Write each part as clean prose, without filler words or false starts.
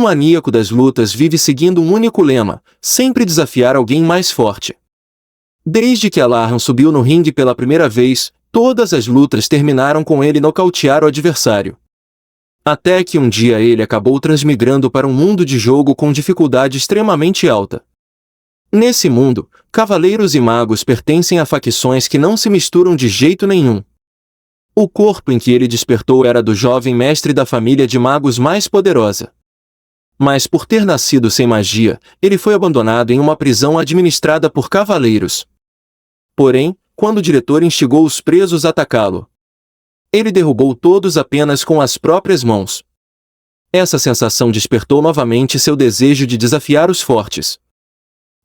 maníaco das lutas vive seguindo um único lema: sempre desafiar alguém mais forte. Desde que Alahan subiu no ringue pela primeira vez, todas as lutas terminaram com ele nocautear o adversário. Até que um dia ele acabou transmigrando para um mundo de jogo com dificuldade extremamente alta. Nesse mundo, cavaleiros e magos pertencem a facções que não se misturam de jeito nenhum. O corpo em que ele despertou era do jovem mestre da família de magos mais poderosa. Mas por ter nascido sem magia, ele foi abandonado em uma prisão administrada por cavaleiros. Porém, quando o diretor instigou os presos a atacá-lo, ele derrubou todos apenas com as próprias mãos. Essa sensação despertou novamente seu desejo de desafiar os fortes.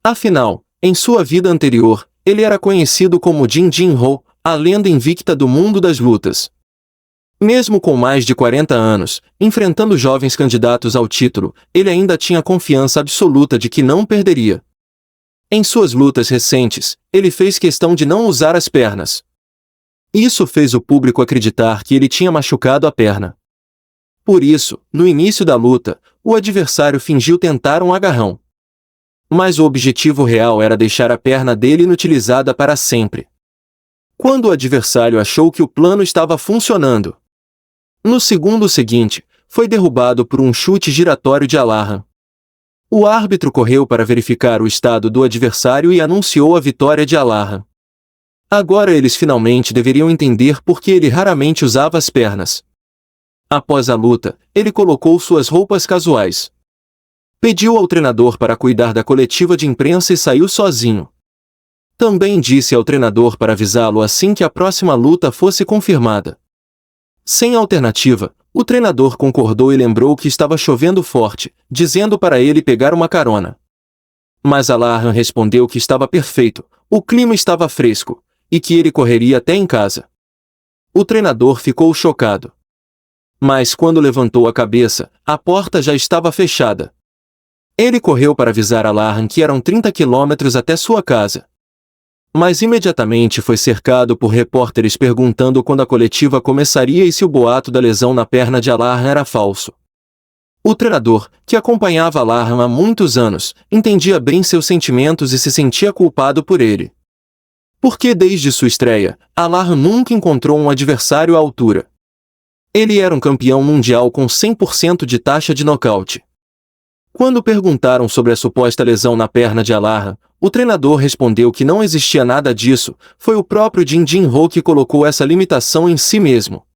Afinal, em sua vida anterior, ele era conhecido como Jin Jin Ho, a lenda invicta do mundo das lutas. Mesmo com mais de 40 anos, enfrentando jovens candidatos ao título, ele ainda tinha confiança absoluta de que não perderia. Em suas lutas recentes, ele fez questão de não usar as pernas. Isso fez o público acreditar que ele tinha machucado a perna. Por isso, no início da luta, o adversário fingiu tentar um agarrão. Mas o objetivo real era deixar a perna dele inutilizada para sempre. Quando o adversário achou que o plano estava funcionando, no segundo seguinte, foi derrubado por um chute giratório de Alahan. O árbitro correu para verificar o estado do adversário e anunciou a vitória de Alahan. Agora eles finalmente deveriam entender por que ele raramente usava as pernas. Após a luta, ele colocou suas roupas casuais. Pediu ao treinador para cuidar da coletiva de imprensa e saiu sozinho. Também disse ao treinador para avisá-lo assim que a próxima luta fosse confirmada. Sem alternativa, o treinador concordou e lembrou que estava chovendo forte, dizendo para ele pegar uma carona. Mas Alahan respondeu que estava perfeito, o clima estava fresco, e que ele correria até em casa. O treinador ficou chocado. Mas quando levantou a cabeça, a porta já estava fechada. Ele correu para avisar Alahan que eram 30 quilômetros até sua casa. Mas imediatamente foi cercado por repórteres perguntando quando a coletiva começaria e se o boato da lesão na perna de Alahan era falso. O treinador, que acompanhava Alahan há muitos anos, entendia bem seus sentimentos e se sentia culpado por ele. Porque desde sua estreia, Alahan nunca encontrou um adversário à altura. Ele era um campeão mundial com 100% de taxa de nocaute. Quando perguntaram sobre a suposta lesão na perna de Alahan, o treinador respondeu que não existia nada disso, foi o próprio Jin Jin Ho que colocou essa limitação em si mesmo.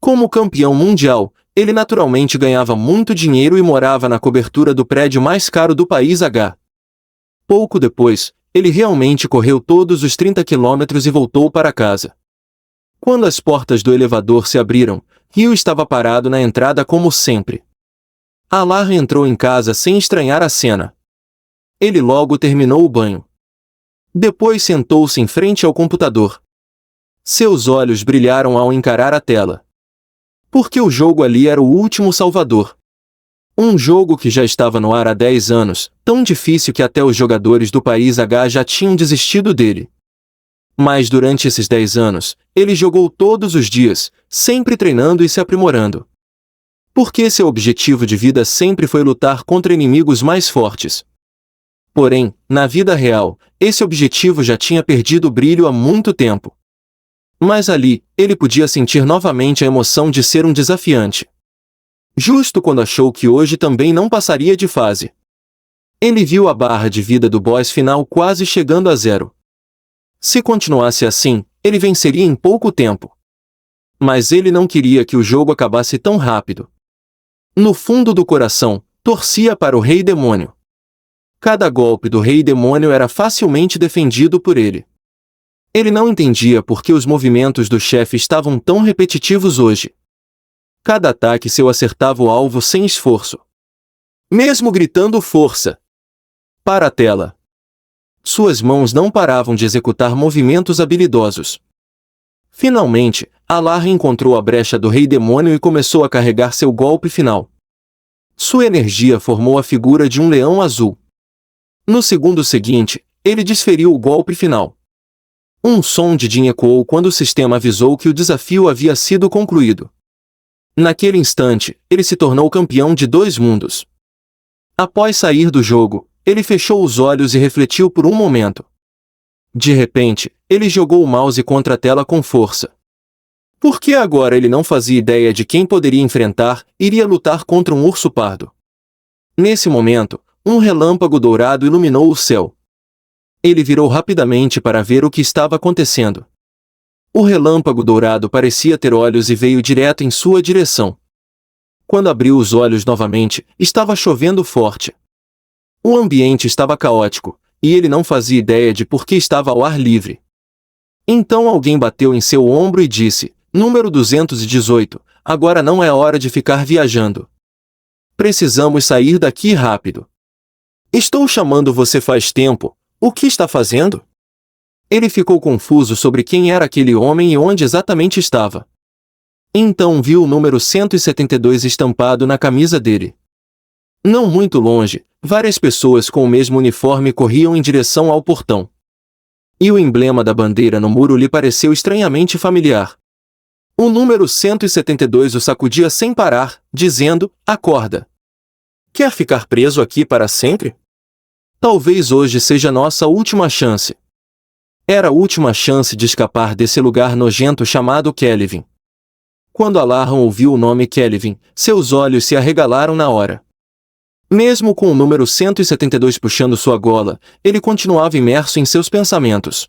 Como campeão mundial, ele naturalmente ganhava muito dinheiro e morava na cobertura do prédio mais caro do país H. Pouco depois, ele realmente correu todos os 30 quilômetros e voltou para casa. Quando as portas do elevador se abriram, Ryu estava parado na entrada como sempre. Alahan entrou em casa sem estranhar a cena. Ele logo terminou o banho. Depois sentou-se em frente ao computador. Seus olhos brilharam ao encarar a tela. Porque o jogo ali era o último salvador. Um jogo que já estava no ar há 10 anos, tão difícil que até os jogadores do país H já tinham desistido dele. Mas durante esses 10 anos, ele jogou todos os dias, sempre treinando e se aprimorando. Porque seu objetivo de vida sempre foi lutar contra inimigos mais fortes. Porém, na vida real, esse objetivo já tinha perdido o brilho há muito tempo. Mas ali, ele podia sentir novamente a emoção de ser um desafiante. Justo quando achou que hoje também não passaria de fase. Ele viu a barra de vida do boss final quase chegando a 0. Se continuasse assim, ele venceria em pouco tempo. Mas ele não queria que o jogo acabasse tão rápido. No fundo do coração, torcia para o Rei Demônio. Cada golpe do Rei Demônio era facilmente defendido por ele. Ele não entendia por que os movimentos do chefe estavam tão repetitivos hoje. Cada ataque seu acertava o alvo sem esforço. Mesmo gritando força para a tela. Suas mãos não paravam de executar movimentos habilidosos. Finalmente, Alahan encontrou a brecha do Rei Demônio e começou a carregar seu golpe final. Sua energia formou a figura de um leão azul. No segundo seguinte, ele desferiu o golpe final. Um som de Jin ecoou quando o sistema avisou que o desafio havia sido concluído. Naquele instante, ele se tornou campeão de 2 mundos. Após sair do jogo, ele fechou os olhos e refletiu por um momento. De repente, ele jogou o mouse contra a tela com força. Porque agora ele não fazia ideia de quem poderia enfrentar, iria lutar contra um urso pardo. Nesse momento, um relâmpago dourado iluminou o céu. Ele virou rapidamente para ver o que estava acontecendo. O relâmpago dourado parecia ter olhos e veio direto em sua direção. Quando abriu os olhos novamente, estava chovendo forte. O ambiente estava caótico, e ele não fazia ideia de por que estava ao ar livre. Então alguém bateu em seu ombro e disse: Número 218, agora não é hora de ficar viajando. Precisamos sair daqui rápido. Estou chamando você faz tempo, o que está fazendo? Ele ficou confuso sobre quem era aquele homem e onde exatamente estava. Então viu o número 172 estampado na camisa dele. Não muito longe, várias pessoas com o mesmo uniforme corriam em direção ao portão. E o emblema da bandeira no muro lhe pareceu estranhamente familiar. O número 172 o sacudia sem parar, dizendo: Acorda! Quer ficar preso aqui para sempre? Talvez hoje seja nossa última chance. Era a última chance de escapar desse lugar nojento chamado Kelvin. Quando Alarran ouviu o nome Kelvin, seus olhos se arregalaram na hora. Mesmo com o número 172 puxando sua gola, ele continuava imerso em seus pensamentos.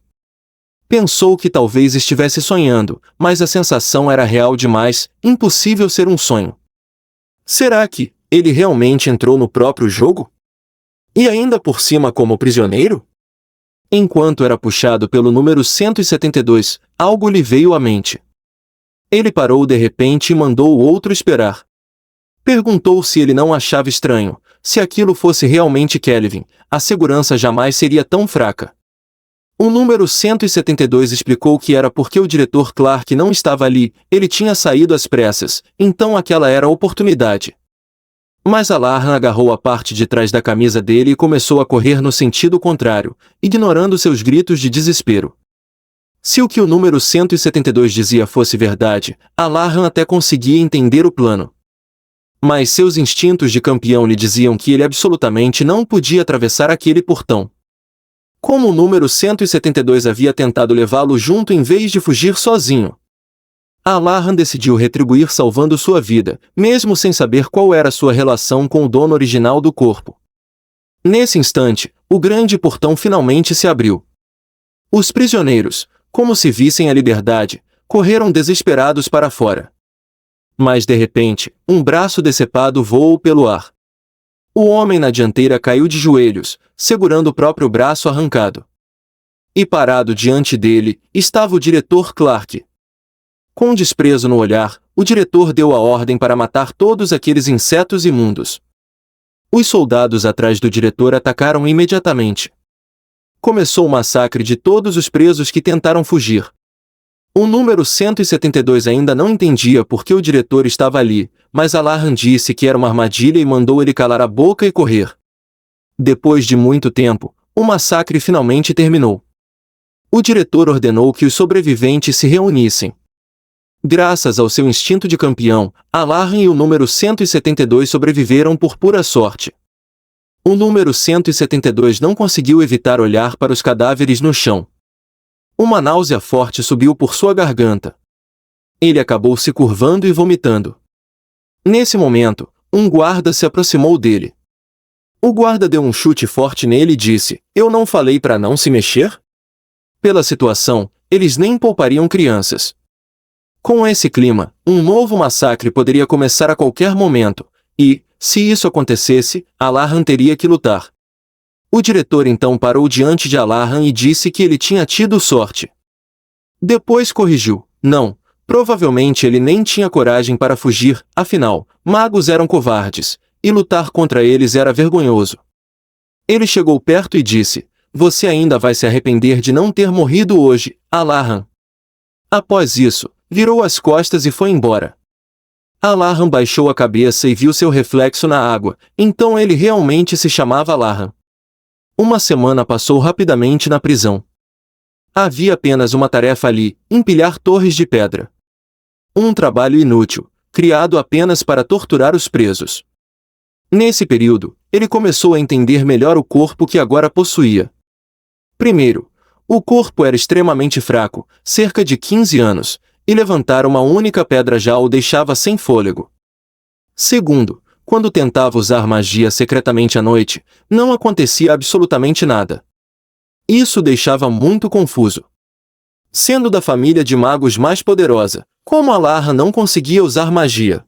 Pensou que talvez estivesse sonhando, mas a sensação era real demais, impossível ser um sonho. Será que ele realmente entrou no próprio jogo? E ainda por cima como prisioneiro? Enquanto era puxado pelo número 172, algo lhe veio à mente. Ele parou de repente e mandou o outro esperar. Perguntou se ele não achava estranho, se aquilo fosse realmente Kelvin, a segurança jamais seria tão fraca. O número 172 explicou que era porque o diretor Clark não estava ali, ele tinha saído às pressas, então aquela era a oportunidade. Mas Alarran agarrou a parte de trás da camisa dele e começou a correr no sentido contrário, ignorando seus gritos de desespero. Se o que o número 172 dizia fosse verdade, Alarran até conseguia entender o plano. Mas seus instintos de campeão lhe diziam que ele absolutamente não podia atravessar aquele portão. Como o número 172 havia tentado levá-lo junto em vez de fugir sozinho. Alarran decidiu retribuir salvando sua vida, mesmo sem saber qual era sua relação com o dono original do corpo. Nesse instante, o grande portão finalmente se abriu. Os prisioneiros, como se vissem a liberdade, correram desesperados para fora. Mas de repente, um braço decepado voou pelo ar. O homem na dianteira caiu de joelhos, segurando o próprio braço arrancado. E parado diante dele, estava o diretor Clark. Com desprezo no olhar, o diretor deu a ordem para matar todos aqueles insetos imundos. Os soldados atrás do diretor atacaram imediatamente. Começou o massacre de todos os presos que tentaram fugir. O número 172 ainda não entendia por que o diretor estava ali, mas Alarran disse que era uma armadilha e mandou ele calar a boca e correr. Depois de muito tempo, o massacre finalmente terminou. O diretor ordenou que os sobreviventes se reunissem. Graças ao seu instinto de campeão, Alarran e o número 172 sobreviveram por pura sorte. O número 172 não conseguiu evitar olhar para os cadáveres no chão. Uma náusea forte subiu por sua garganta. Ele acabou se curvando e vomitando. Nesse momento, um guarda se aproximou dele. O guarda deu um chute forte nele e disse: "Eu não falei para não se mexer?" Pela situação, eles nem poupariam crianças. Com esse clima, um novo massacre poderia começar a qualquer momento, e, se isso acontecesse, Alarran teria que lutar. O diretor então parou diante de Alarran e disse que ele tinha tido sorte. Depois corrigiu: não, provavelmente ele nem tinha coragem para fugir, afinal, magos eram covardes, e lutar contra eles era vergonhoso. Ele chegou perto e disse: "Você ainda vai se arrepender de não ter morrido hoje, Alarran." Após isso, virou as costas e foi embora. Alarran baixou a cabeça e viu seu reflexo na água, então ele realmente se chamava Alarran. Uma semana passou rapidamente na prisão. Havia apenas uma tarefa ali: empilhar torres de pedra. Um trabalho inútil, criado apenas para torturar os presos. Nesse período, ele começou a entender melhor o corpo que agora possuía. Primeiro, o corpo era extremamente fraco, cerca de 15 anos, e levantar uma única pedra já o deixava sem fôlego. Segundo, quando tentava usar magia secretamente à noite, não acontecia absolutamente nada. Isso o deixava muito confuso. Sendo da família de magos mais poderosa, como Alahan não conseguia usar magia?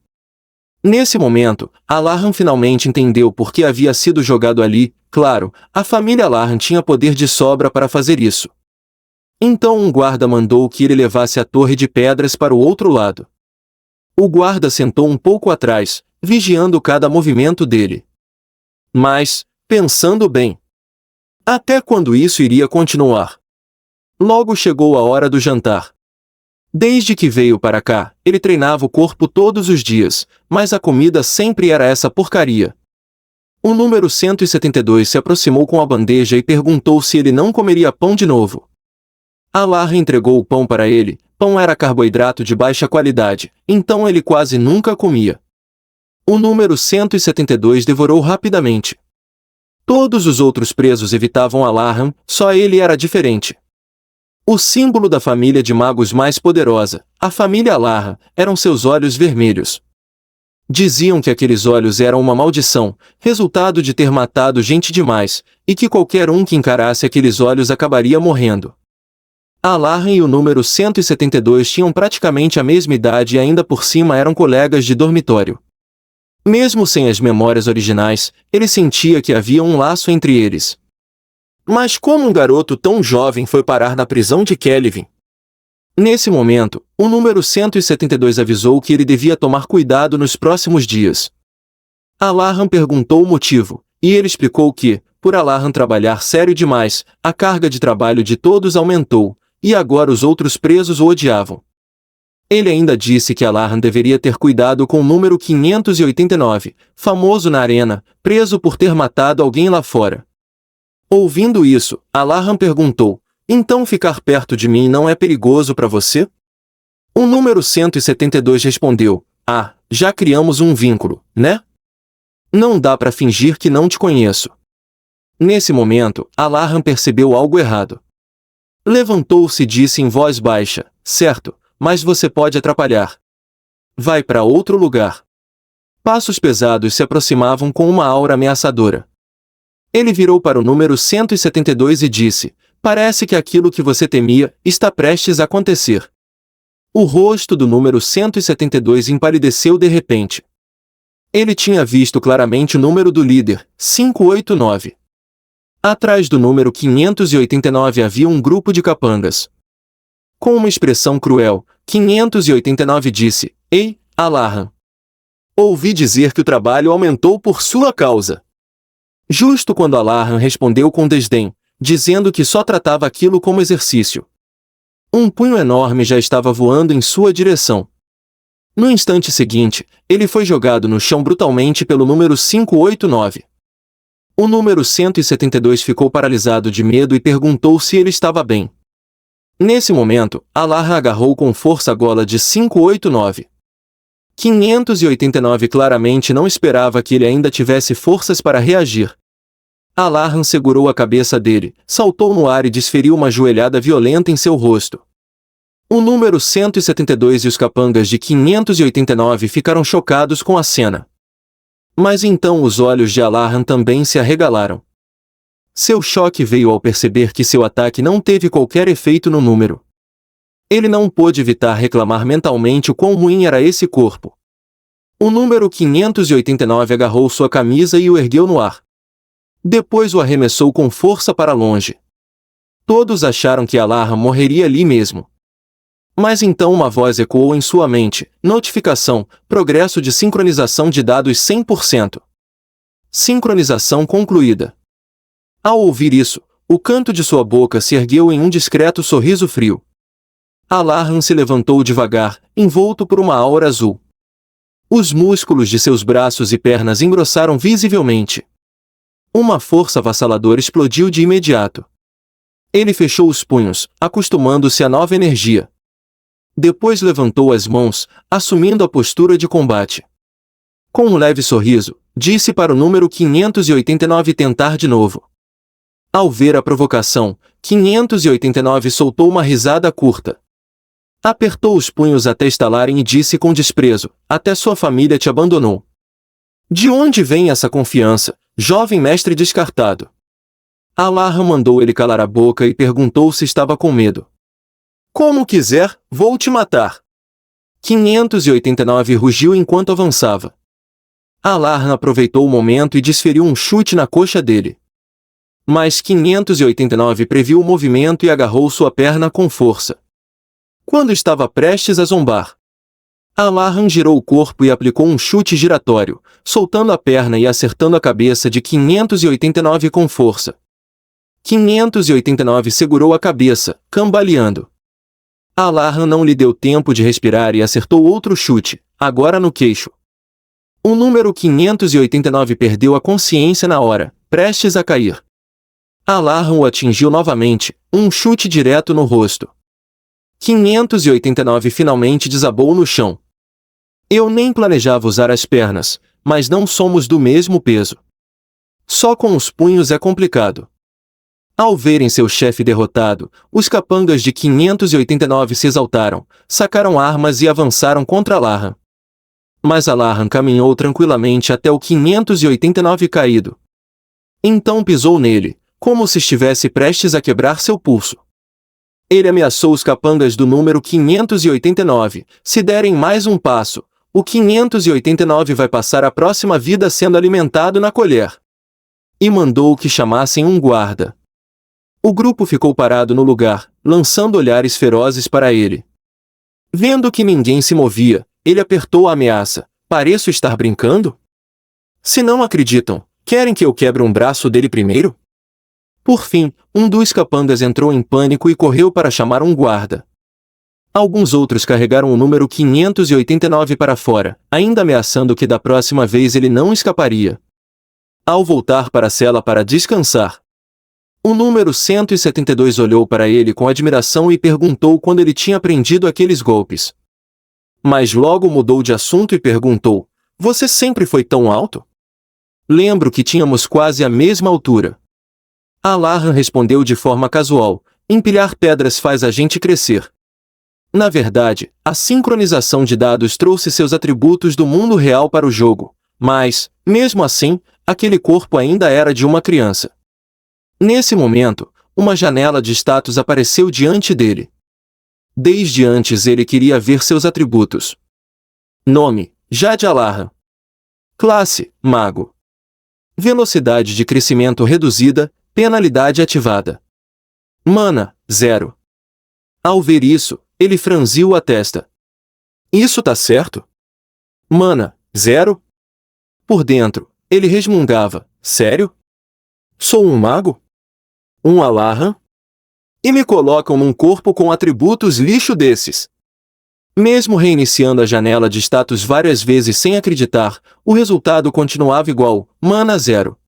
Nesse momento, Alahan finalmente entendeu por que havia sido jogado ali. Claro, a família Alahan tinha poder de sobra para fazer isso. Então um guarda mandou que ele levasse a torre de pedras para o outro lado. O guarda sentou um pouco atrás, vigiando cada movimento dele. Mas, pensando bem, até quando isso iria continuar? Logo chegou a hora do jantar. Desde que veio para cá, ele treinava o corpo todos os dias, mas a comida sempre era essa porcaria. O número 172 se aproximou com a bandeja e perguntou se ele não comeria pão de novo. Alahan entregou o pão para ele. Pão era carboidrato de baixa qualidade, então ele quase nunca comia. O número 172 devorou rapidamente. Todos os outros presos evitavam Alahan, só ele era diferente. O símbolo da família de magos mais poderosa, a família Alahan, eram seus olhos vermelhos. Diziam que aqueles olhos eram uma maldição, resultado de ter matado gente demais, e que qualquer um que encarasse aqueles olhos acabaria morrendo. Alahan e o número 172 tinham praticamente a mesma idade e ainda por cima eram colegas de dormitório. Mesmo sem as memórias originais, ele sentia que havia um laço entre eles. Mas como um garoto tão jovem foi parar na prisão de Kelvin? Nesse momento, o número 172 avisou que ele devia tomar cuidado nos próximos dias. Alahan perguntou o motivo, e ele explicou que, por Alahan trabalhar sério demais, a carga de trabalho de todos aumentou, e agora os outros presos o odiavam. Ele ainda disse que Alahan deveria ter cuidado com o número 589, famoso na arena, preso por ter matado alguém lá fora. Ouvindo isso, Alahan perguntou, então ficar perto de mim não é perigoso para você? O número 172 respondeu, já criamos um vínculo, né? Não dá para fingir que não te conheço. Nesse momento, Alahan percebeu algo errado. Levantou-se e disse em voz baixa, certo, mas você pode atrapalhar. Vai para outro lugar. Passos pesados se aproximavam com uma aura ameaçadora. Ele virou para o número 172 e disse, parece que aquilo que você temia está prestes a acontecer. O rosto do número 172 empalideceu de repente. Ele tinha visto claramente o número do líder, 589. Atrás do número 589 havia um grupo de capangas. Com uma expressão cruel, 589 disse, ei, Alahan. Ouvi dizer que o trabalho aumentou por sua causa. Justo quando Alahan respondeu com desdém, dizendo que só tratava aquilo como exercício. Um punho enorme já estava voando em sua direção. No instante seguinte, ele foi jogado no chão brutalmente pelo número 589. O número 172 ficou paralisado de medo e perguntou se ele estava bem. Nesse momento, Alahan agarrou com força a gola de 589. 589 claramente não esperava que ele ainda tivesse forças para reagir. Alahan segurou a cabeça dele, saltou no ar e desferiu uma joelhada violenta em seu rosto. O número 172 e os capangas de 589 ficaram chocados com a cena. Mas então os olhos de Alahan também se arregalaram. Seu choque veio ao perceber que seu ataque não teve qualquer efeito no número. Ele não pôde evitar reclamar mentalmente o quão ruim era esse corpo. O número 589 agarrou sua camisa e o ergueu no ar. Depois o arremessou com força para longe. Todos acharam que Alahan morreria ali mesmo. Mas então uma voz ecoou em sua mente, notificação, progresso de sincronização de dados 100%. Sincronização concluída. Ao ouvir isso, o canto de sua boca se ergueu em um discreto sorriso frio. Alahan se levantou devagar, envolto por uma aura azul. Os músculos de seus braços e pernas engrossaram visivelmente. Uma força avassaladora explodiu de imediato. Ele fechou os punhos, acostumando-se à nova energia. Depois levantou as mãos, assumindo a postura de combate. Com um leve sorriso, disse para o número 589 tentar de novo. Ao ver a provocação, 589 soltou uma risada curta. Apertou os punhos até estalarem e disse com desprezo: até sua família te abandonou. De onde vem essa confiança, jovem mestre descartado? Alarra mandou ele calar a boca e perguntou se estava com medo. Como quiser, vou te matar. 589 rugiu enquanto avançava. Alarra aproveitou o momento e desferiu um chute na coxa dele. Mas 589 previu o movimento e agarrou sua perna com força. Quando estava prestes a zombar, Alarra girou o corpo e aplicou um chute giratório, soltando a perna e acertando a cabeça de 589 com força. 589 segurou a cabeça, cambaleando. Alarra não lhe deu tempo de respirar e acertou outro chute, agora no queixo. O número 589 perdeu a consciência na hora, prestes a cair. Alarra o atingiu novamente, um chute direto no rosto. 589 finalmente desabou no chão. Eu nem planejava usar as pernas, mas não somos do mesmo peso. Só com os punhos é complicado. Ao verem seu chefe derrotado, os capangas de 589 se exaltaram, sacaram armas e avançaram contra Alarra. Mas Alarra caminhou tranquilamente até o 589 caído. Então pisou nele, como se estivesse prestes a quebrar seu pulso. Ele ameaçou os capangas do número 589, se derem mais um passo, o 589 vai passar a próxima vida sendo alimentado na colher. E mandou que chamassem um guarda. O grupo ficou parado no lugar, lançando olhares ferozes para ele. Vendo que ninguém se movia, ele apertou a ameaça. Pareço estar brincando? Se não acreditam, querem que eu quebre um braço dele primeiro? Por fim, um dos capangas entrou em pânico e correu para chamar um guarda. Alguns outros carregaram o número 589 para fora, ainda ameaçando que da próxima vez ele não escaparia. Ao voltar para a cela para descansar, o número 172 olhou para ele com admiração e perguntou quando ele tinha aprendido aqueles golpes. Mas logo mudou de assunto e perguntou: você sempre foi tão alto? Lembro que tínhamos quase a mesma altura. Alarra respondeu de forma casual: empilhar pedras faz a gente crescer. Na verdade, a sincronização de dados trouxe seus atributos do mundo real para o jogo, mas, mesmo assim, aquele corpo ainda era de uma criança. Nesse momento, uma janela de status apareceu diante dele. Desde antes ele queria ver seus atributos. Nome: Jade Alarra. Classe: Mago. Velocidade de crescimento reduzida, penalidade ativada. Mana: 0. Ao ver isso, ele franziu a testa. Isso tá certo? Mana: 0? Por dentro, ele resmungava: sério? Sou um mago? Um Alarra? E me colocam num corpo com atributos lixo desses. Mesmo reiniciando a janela de status várias vezes sem acreditar, o resultado continuava igual: mana 0.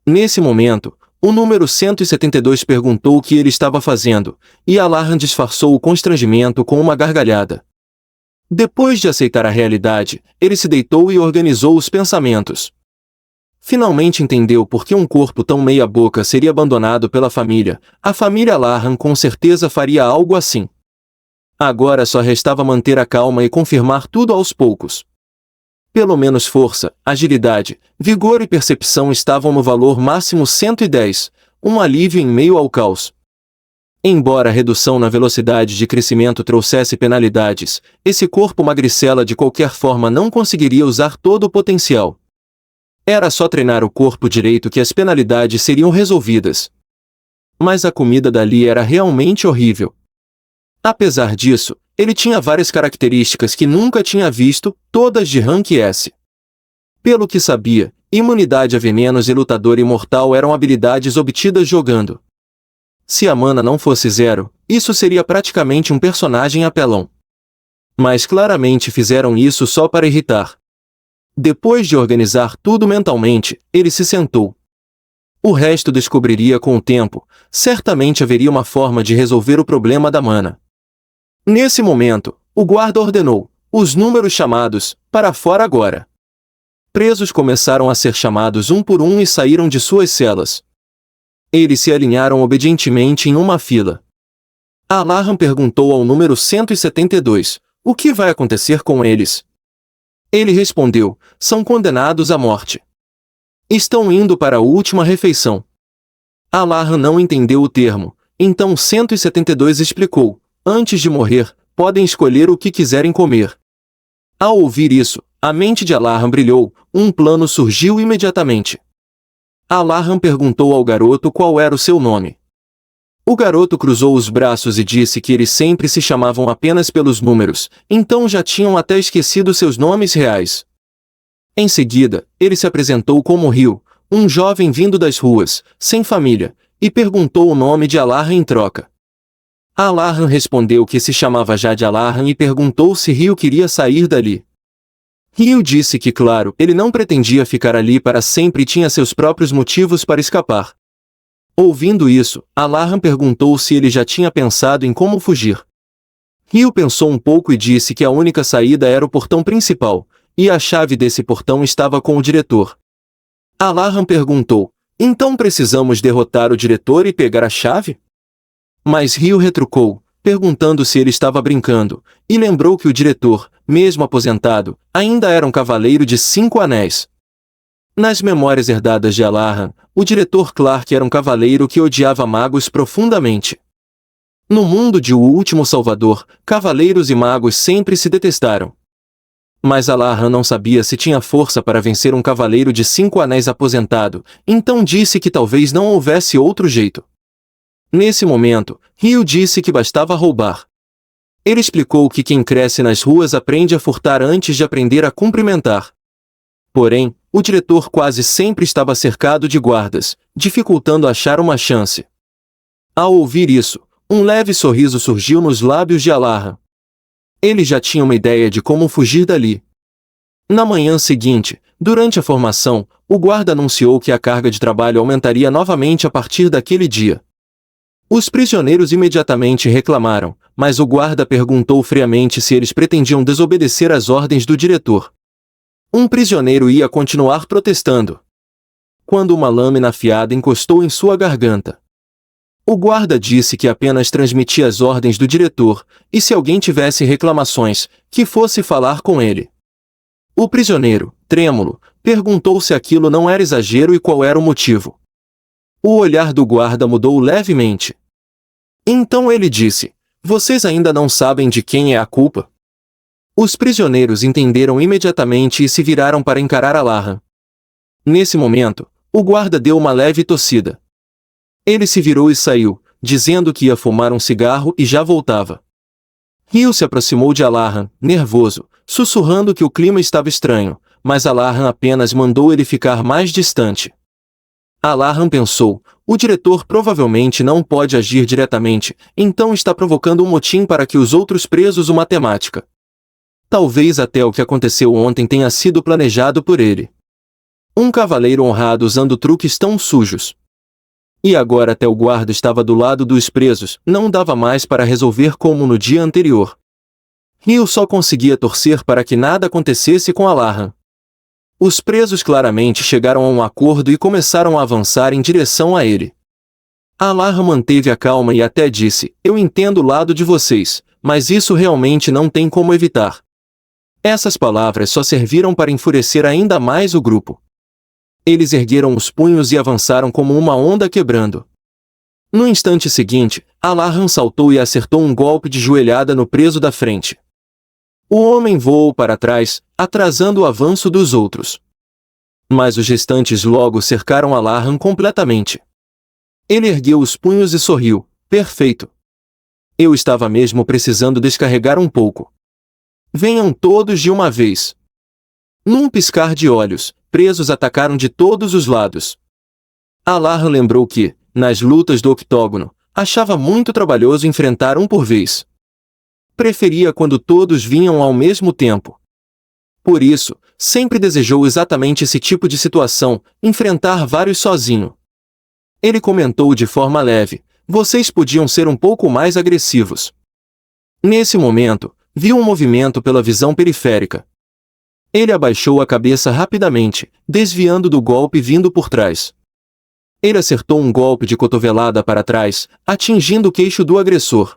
Nesse momento, o número 172 perguntou o que ele estava fazendo, e Alarra disfarçou o constrangimento com uma gargalhada. Depois de aceitar a realidade, ele se deitou e organizou os pensamentos. Finalmente entendeu por que um corpo tão meia-boca seria abandonado pela família. A família Alarra com certeza faria algo assim. Agora só restava manter a calma e confirmar tudo aos poucos. Pelo menos força, agilidade, vigor e percepção estavam no valor máximo 110, um alívio em meio ao caos. Embora a redução na velocidade de crescimento trouxesse penalidades, esse corpo magricela de qualquer forma não conseguiria usar todo o potencial. Era só treinar o corpo direito que as penalidades seriam resolvidas. Mas a comida dali era realmente horrível. Apesar disso, ele tinha várias características que nunca tinha visto, todas de rank S. Pelo que sabia, imunidade a venenos e lutador imortal eram habilidades obtidas jogando. Se a mana não fosse 0, isso seria praticamente um personagem apelão. Mas claramente fizeram isso só para irritar. Depois de organizar tudo mentalmente, ele se sentou. O resto descobriria com o tempo, certamente haveria uma forma de resolver o problema da mana. Nesse momento, o guarda ordenou: os números chamados, para fora agora. Presos começaram a ser chamados um por um e saíram de suas celas. Eles se alinharam obedientemente em uma fila. Alarran perguntou ao número 172, o que vai acontecer com eles? Ele respondeu, são condenados à morte. Estão indo para a última refeição. Alarran não entendeu o termo, então 172 explicou, antes de morrer, podem escolher o que quiserem comer. Ao ouvir isso, a mente de Alarran brilhou, um plano surgiu imediatamente. Alarran perguntou ao garoto qual era o seu nome. O garoto cruzou os braços e disse que eles sempre se chamavam apenas pelos números, então já tinham até esquecido seus nomes reais. Em seguida, ele se apresentou como Rio, um jovem vindo das ruas, sem família, e perguntou o nome de Alarran em troca. Alarran respondeu que se chamava Jade Alarran e perguntou se Rio queria sair dali. Rio disse que, claro, ele não pretendia ficar ali para sempre e tinha seus próprios motivos para escapar. Ouvindo isso, Alarran perguntou se ele já tinha pensado em como fugir. Rio pensou um pouco e disse que a única saída era o portão principal, e a chave desse portão estava com o diretor. Alarran perguntou, então precisamos derrotar o diretor e pegar a chave? Mas Rio retrucou, perguntando se ele estava brincando, e lembrou que o diretor, mesmo aposentado, ainda era um cavaleiro de 5 anéis. Nas memórias herdadas de Alarran, o diretor Clark era um cavaleiro que odiava magos profundamente. No mundo de O Último Salvador, cavaleiros e magos sempre se detestaram. Mas Alarran não sabia se tinha força para vencer um cavaleiro de 5 anéis aposentado, então disse que talvez não houvesse outro jeito. Nesse momento, Rio disse que bastava roubar. Ele explicou que quem cresce nas ruas aprende a furtar antes de aprender a cumprimentar. Porém, o diretor quase sempre estava cercado de guardas, dificultando achar uma chance. Ao ouvir isso, um leve sorriso surgiu nos lábios de Alarran. Ele já tinha uma ideia de como fugir dali. Na manhã seguinte, durante a formação, o guarda anunciou que a carga de trabalho aumentaria novamente a partir daquele dia. Os prisioneiros imediatamente reclamaram, mas o guarda perguntou friamente se eles pretendiam desobedecer às ordens do diretor. Um prisioneiro ia continuar protestando, quando uma lâmina afiada encostou em sua garganta. O guarda disse que apenas transmitia as ordens do diretor, e se alguém tivesse reclamações, que fosse falar com ele. O prisioneiro, trêmulo, perguntou se aquilo não era exagero e qual era o motivo. O olhar do guarda mudou levemente. Então ele disse, vocês ainda não sabem de quem é a culpa? Os prisioneiros entenderam imediatamente e se viraram para encarar Alarran. Nesse momento, o guarda deu uma leve tossida. Ele se virou e saiu, dizendo que ia fumar um cigarro e já voltava. Rio se aproximou de Alarran, nervoso, sussurrando que o clima estava estranho, mas Alarran apenas mandou ele ficar mais distante. Alarran pensou, o diretor provavelmente não pode agir diretamente, então está provocando um motim para que os outros presos o matemática. Talvez até o que aconteceu ontem tenha sido planejado por ele. Um cavaleiro honrado usando truques tão sujos. E agora até o guarda estava do lado dos presos, não dava mais para resolver como no dia anterior. Rio só conseguia torcer para que nada acontecesse com Alarran. Os presos claramente chegaram a um acordo e começaram a avançar em direção a ele. Alarran manteve a calma e até disse, eu entendo o lado de vocês, mas isso realmente não tem como evitar. Essas palavras só serviram para enfurecer ainda mais o grupo. Eles ergueram os punhos e avançaram como uma onda quebrando. No instante seguinte, Alarran saltou e acertou um golpe de joelhada no preso da frente. O homem voou para trás, atrasando o avanço dos outros. Mas os restantes logo cercaram Alarran completamente. Ele ergueu os punhos e sorriu, perfeito. Eu estava mesmo precisando descarregar um pouco. Venham todos de uma vez. Num piscar de olhos, presos atacaram de todos os lados. Alarran lembrou que, nas lutas do octógono, achava muito trabalhoso enfrentar um por vez. Preferia quando todos vinham ao mesmo tempo. Por isso, sempre desejou exatamente esse tipo de situação, enfrentar vários sozinho. Ele comentou de forma leve, vocês podiam ser um pouco mais agressivos. Nesse momento, viu um movimento pela visão periférica. Ele abaixou a cabeça rapidamente, desviando do golpe vindo por trás. Ele acertou um golpe de cotovelada para trás, atingindo o queixo do agressor.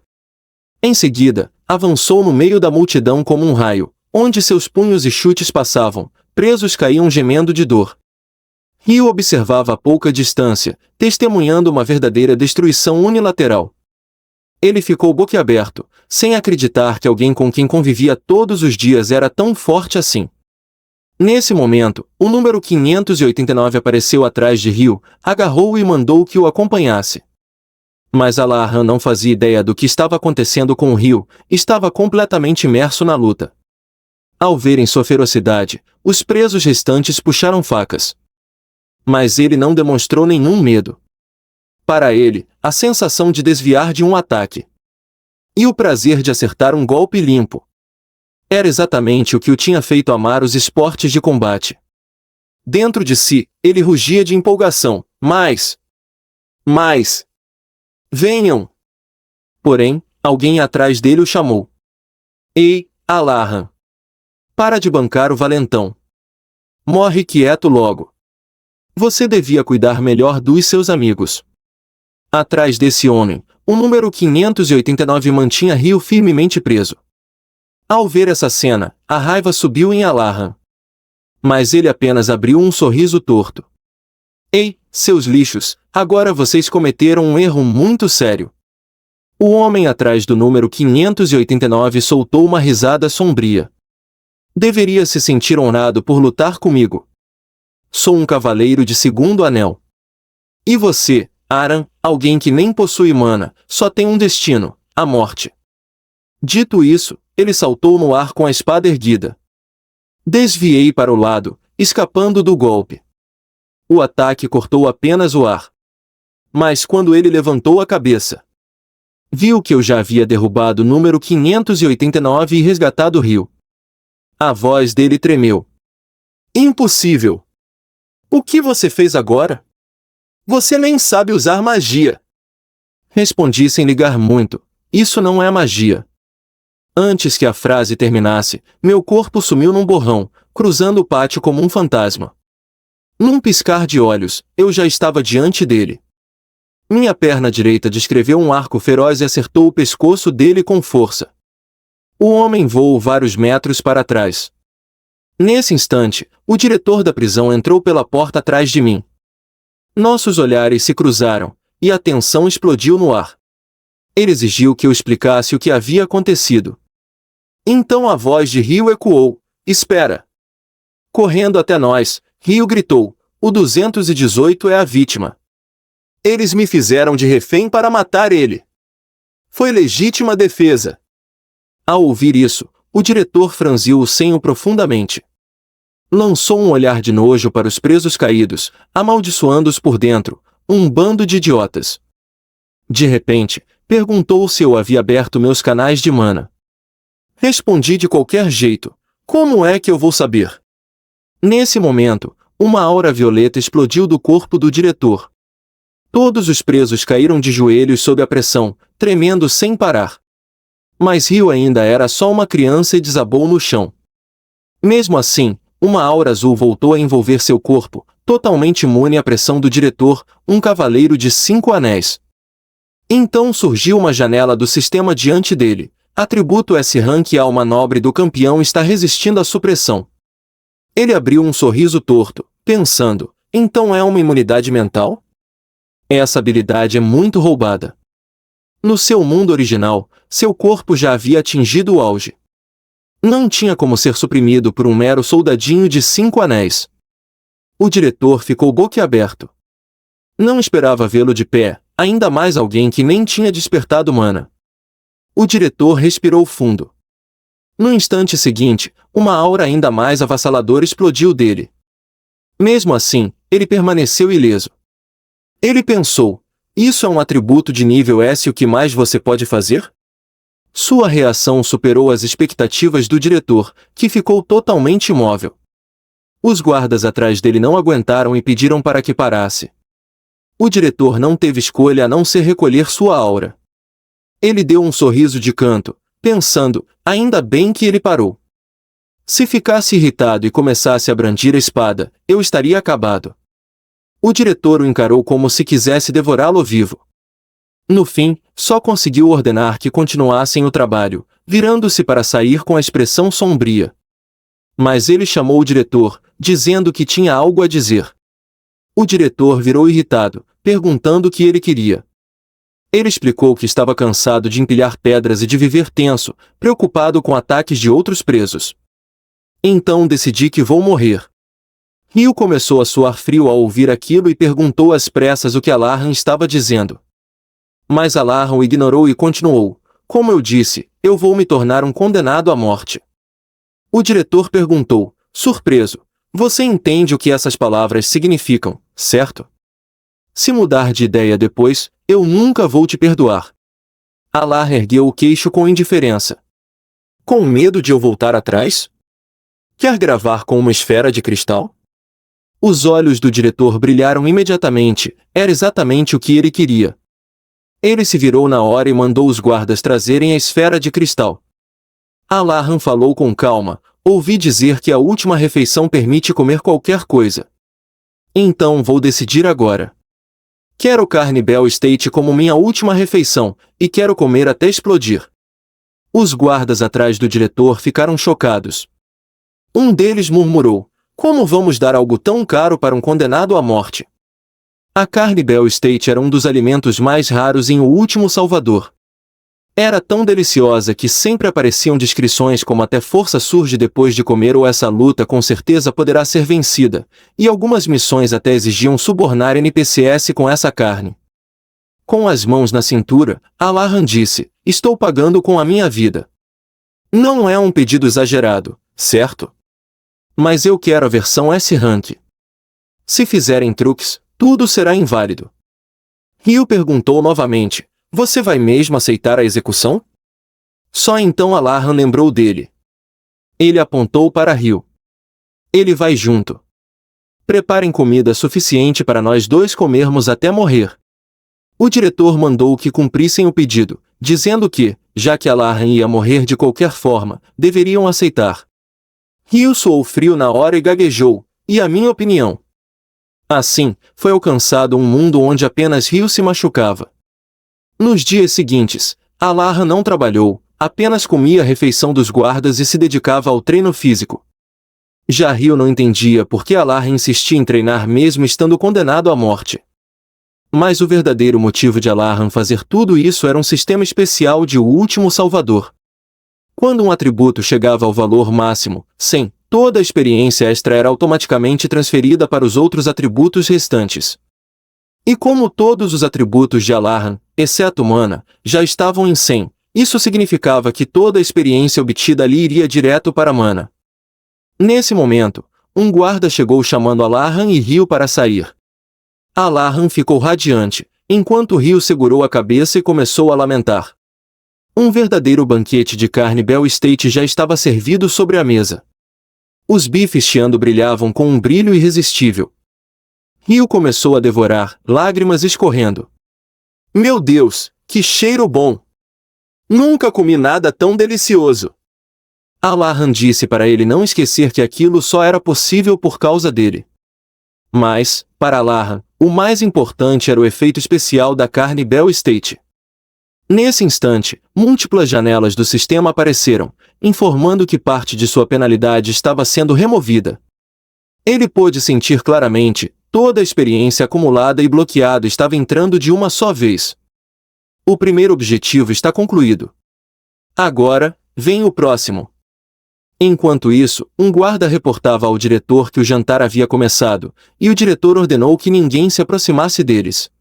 Em seguida, avançou no meio da multidão como um raio, onde seus punhos e chutes passavam, presos caíam gemendo de dor. Ryu observava a pouca distância, testemunhando uma verdadeira destruição unilateral. Ele ficou boquiaberto, sem acreditar que alguém com quem convivia todos os dias era tão forte assim. Nesse momento, o número 589 apareceu atrás de Ryu, agarrou-o e mandou que o acompanhasse. Mas Alahan não fazia ideia do que estava acontecendo com o Ryu, estava completamente imerso na luta. Ao verem sua ferocidade, os presos restantes puxaram facas. Mas ele não demonstrou nenhum medo. Para ele, a sensação de desviar de um ataque e o prazer de acertar um golpe limpo era exatamente o que o tinha feito amar os esportes de combate. Dentro de si, ele rugia de empolgação. Mais! Venham! Porém, alguém atrás dele o chamou. Ei, Alahan! Para de bancar o valentão. Morre quieto logo. Você devia cuidar melhor dos seus amigos. Atrás desse homem, o número 589 mantinha Ryu firmemente preso. Ao ver essa cena, a raiva subiu em Alahan. Mas ele apenas abriu um sorriso torto. Ei, seus lixos, agora vocês cometeram um erro muito sério. O homem atrás do número 589 soltou uma risada sombria. Deveria se sentir honrado por lutar comigo. Sou um cavaleiro de segundo anel. E você, Aran, alguém que nem possui mana, só tem um destino, a morte. Dito isso, ele saltou no ar com a espada erguida. Desviei para o lado, escapando do golpe. O ataque cortou apenas o ar. Mas quando ele levantou a cabeça, viu que eu já havia derrubado o número 589 e resgatado Ryu. A voz dele tremeu. Impossível! O que você fez agora? Você nem sabe usar magia. Respondi sem ligar muito. Isso não é magia. Antes que a frase terminasse, meu corpo sumiu num borrão, cruzando o pátio como um fantasma. Num piscar de olhos, eu já estava diante dele. Minha perna direita descreveu um arco feroz e acertou o pescoço dele com força. O homem voou vários metros para trás. Nesse instante, o diretor da prisão entrou pela porta atrás de mim. Nossos olhares se cruzaram, e a tensão explodiu no ar. Ele exigiu que eu explicasse o que havia acontecido. Então a voz de Ryu ecoou. Espera! Correndo até nós, Ryu gritou, o 218 é a vítima. Eles me fizeram de refém para matar ele. Foi legítima defesa. Ao ouvir isso, o diretor franziu o senho profundamente. Lançou um olhar de nojo para os presos caídos, amaldiçoando-os por dentro, um bando de idiotas. De repente, perguntou se eu havia aberto meus canais de mana. Respondi de qualquer jeito. Como é que eu vou saber? Nesse momento, uma aura violeta explodiu do corpo do diretor. Todos os presos caíram de joelhos sob a pressão, tremendo sem parar. Mas Ryu ainda era só uma criança e desabou no chão. Mesmo assim, uma aura azul voltou a envolver seu corpo, totalmente imune à pressão do diretor, um cavaleiro de 5 anéis. Então surgiu uma janela do sistema diante dele. Atributo S-Rank e alma nobre do campeão está resistindo à supressão. Ele abriu um sorriso torto, pensando, então é uma imunidade mental? Essa habilidade é muito roubada. No seu mundo original, seu corpo já havia atingido o auge. Não tinha como ser suprimido por um mero soldadinho de 5 anéis. O diretor ficou boquiaberto. Não esperava vê-lo de pé, ainda mais alguém que nem tinha despertado mana. O diretor respirou fundo. No instante seguinte, uma aura ainda mais avassaladora explodiu dele. Mesmo assim, ele permaneceu ileso. Ele pensou, isso é um atributo de nível S, o que mais você pode fazer? Sua reação superou as expectativas do diretor, que ficou totalmente imóvel. Os guardas atrás dele não aguentaram e pediram para que parasse. O diretor não teve escolha a não ser recolher sua aura. Ele deu um sorriso de canto, pensando, ainda bem que ele parou. Se ficasse irritado e começasse a brandir a espada, eu estaria acabado. O diretor o encarou como se quisesse devorá-lo vivo. No fim, só conseguiu ordenar que continuassem o trabalho, virando-se para sair com a expressão sombria. Mas ele chamou o diretor, dizendo que tinha algo a dizer. O diretor virou irritado, perguntando o que ele queria. Ele explicou que estava cansado de empilhar pedras e de viver tenso, preocupado com ataques de outros presos. Então decidi que vou morrer. Rio começou a suar frio ao ouvir aquilo e perguntou às pressas o que Alarran estava dizendo. Mas Alarran o ignorou e continuou: como eu disse, eu vou me tornar um condenado à morte. O diretor perguntou, surpreso: você entende o que essas palavras significam, certo? Se mudar de ideia depois, eu nunca vou te perdoar. Alarran ergueu o queixo com indiferença. Com medo de eu voltar atrás? Quer gravar com uma esfera de cristal? Os olhos do diretor brilharam imediatamente, era exatamente o que ele queria. Ele se virou na hora e mandou os guardas trazerem a esfera de cristal. Alarran falou com calma: ouvi dizer que a última refeição permite comer qualquer coisa. Então vou decidir agora. Quero carne Bell State como minha última refeição, e quero comer até explodir. Os guardas atrás do diretor ficaram chocados. Um deles murmurou: como vamos dar algo tão caro para um condenado à morte? A carne Bell State era um dos alimentos mais raros em O Último Salvador. Era tão deliciosa que sempre apareciam descrições como até força surge depois de comer ou essa luta com certeza poderá ser vencida, e algumas missões até exigiam subornar NPCs com essa carne. Com as mãos na cintura, Alarran disse: estou pagando com a minha vida. Não é um pedido exagerado, certo? Mas eu quero a versão S-Rank. Se fizerem truques, tudo será inválido. Rio perguntou novamente: você vai mesmo aceitar a execução? Só então Alarran lembrou dele. Ele apontou para Rio. Ele vai junto. Preparem comida suficiente para nós dois comermos até morrer. O diretor mandou que cumprissem o pedido, dizendo que, já que Alarran ia morrer de qualquer forma, deveriam aceitar. Rio suou frio na hora e gaguejou: e a minha opinião? Assim, foi alcançado um mundo onde apenas Rio se machucava. Nos dias seguintes, Alarran não trabalhou, apenas comia a refeição dos guardas e se dedicava ao treino físico. Já Rio não entendia por que Alarran insistia em treinar mesmo estando condenado à morte. Mas o verdadeiro motivo de Alarran fazer tudo isso era um sistema especial de O Último Salvador. Quando um atributo chegava ao valor máximo, 100, toda a experiência extra era automaticamente transferida para os outros atributos restantes. E como todos os atributos de Alarran, exceto Mana, já estavam em 100, isso significava que toda a experiência obtida ali iria direto para Mana. Nesse momento, um guarda chegou chamando Alarran e Rio para sair. Alarran ficou radiante, enquanto Rio segurou a cabeça e começou a lamentar. Um verdadeiro banquete de carne Bell State já estava servido sobre a mesa. Os bifes chiando brilhavam com um brilho irresistível. Rio começou a devorar, lágrimas escorrendo. Meu Deus, que cheiro bom! Nunca comi nada tão delicioso! Alarran disse para ele não esquecer que aquilo só era possível por causa dele. Mas, para Alarran, o mais importante era o efeito especial da carne Bell State. Nesse instante, múltiplas janelas do sistema apareceram, informando que parte de sua penalidade estava sendo removida. Ele pôde sentir claramente: toda a experiência acumulada e bloqueada estava entrando de uma só vez. O primeiro objetivo está concluído. Agora, vem o próximo. Enquanto isso, um guarda reportava ao diretor que o jantar havia começado, e o diretor ordenou que ninguém se aproximasse deles.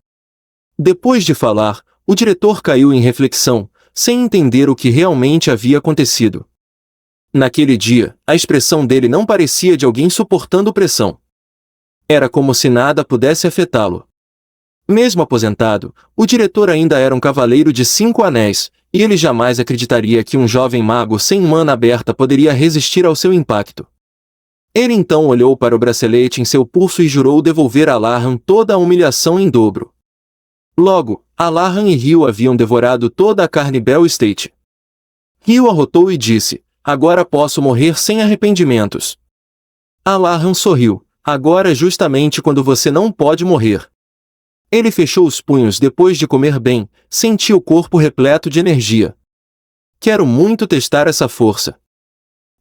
Depois de falar, o diretor caiu em reflexão, sem entender o que realmente havia acontecido. Naquele dia, a expressão dele não parecia de alguém suportando pressão. Era como se nada pudesse afetá-lo. Mesmo aposentado, o diretor ainda era um cavaleiro de 5 anéis, e ele jamais acreditaria que um jovem mago sem mana aberta poderia resistir ao seu impacto. Ele então olhou para o bracelete em seu pulso e jurou devolver a Alarran toda a humilhação em dobro. Logo, Alarran e Rio haviam devorado toda a carne Bell State. Rio arrotou e disse: agora posso morrer sem arrependimentos. Alahan sorriu. Agora é justamente quando você não pode morrer. Ele fechou os punhos depois de comer bem, sentiu o corpo repleto de energia. Quero muito testar essa força.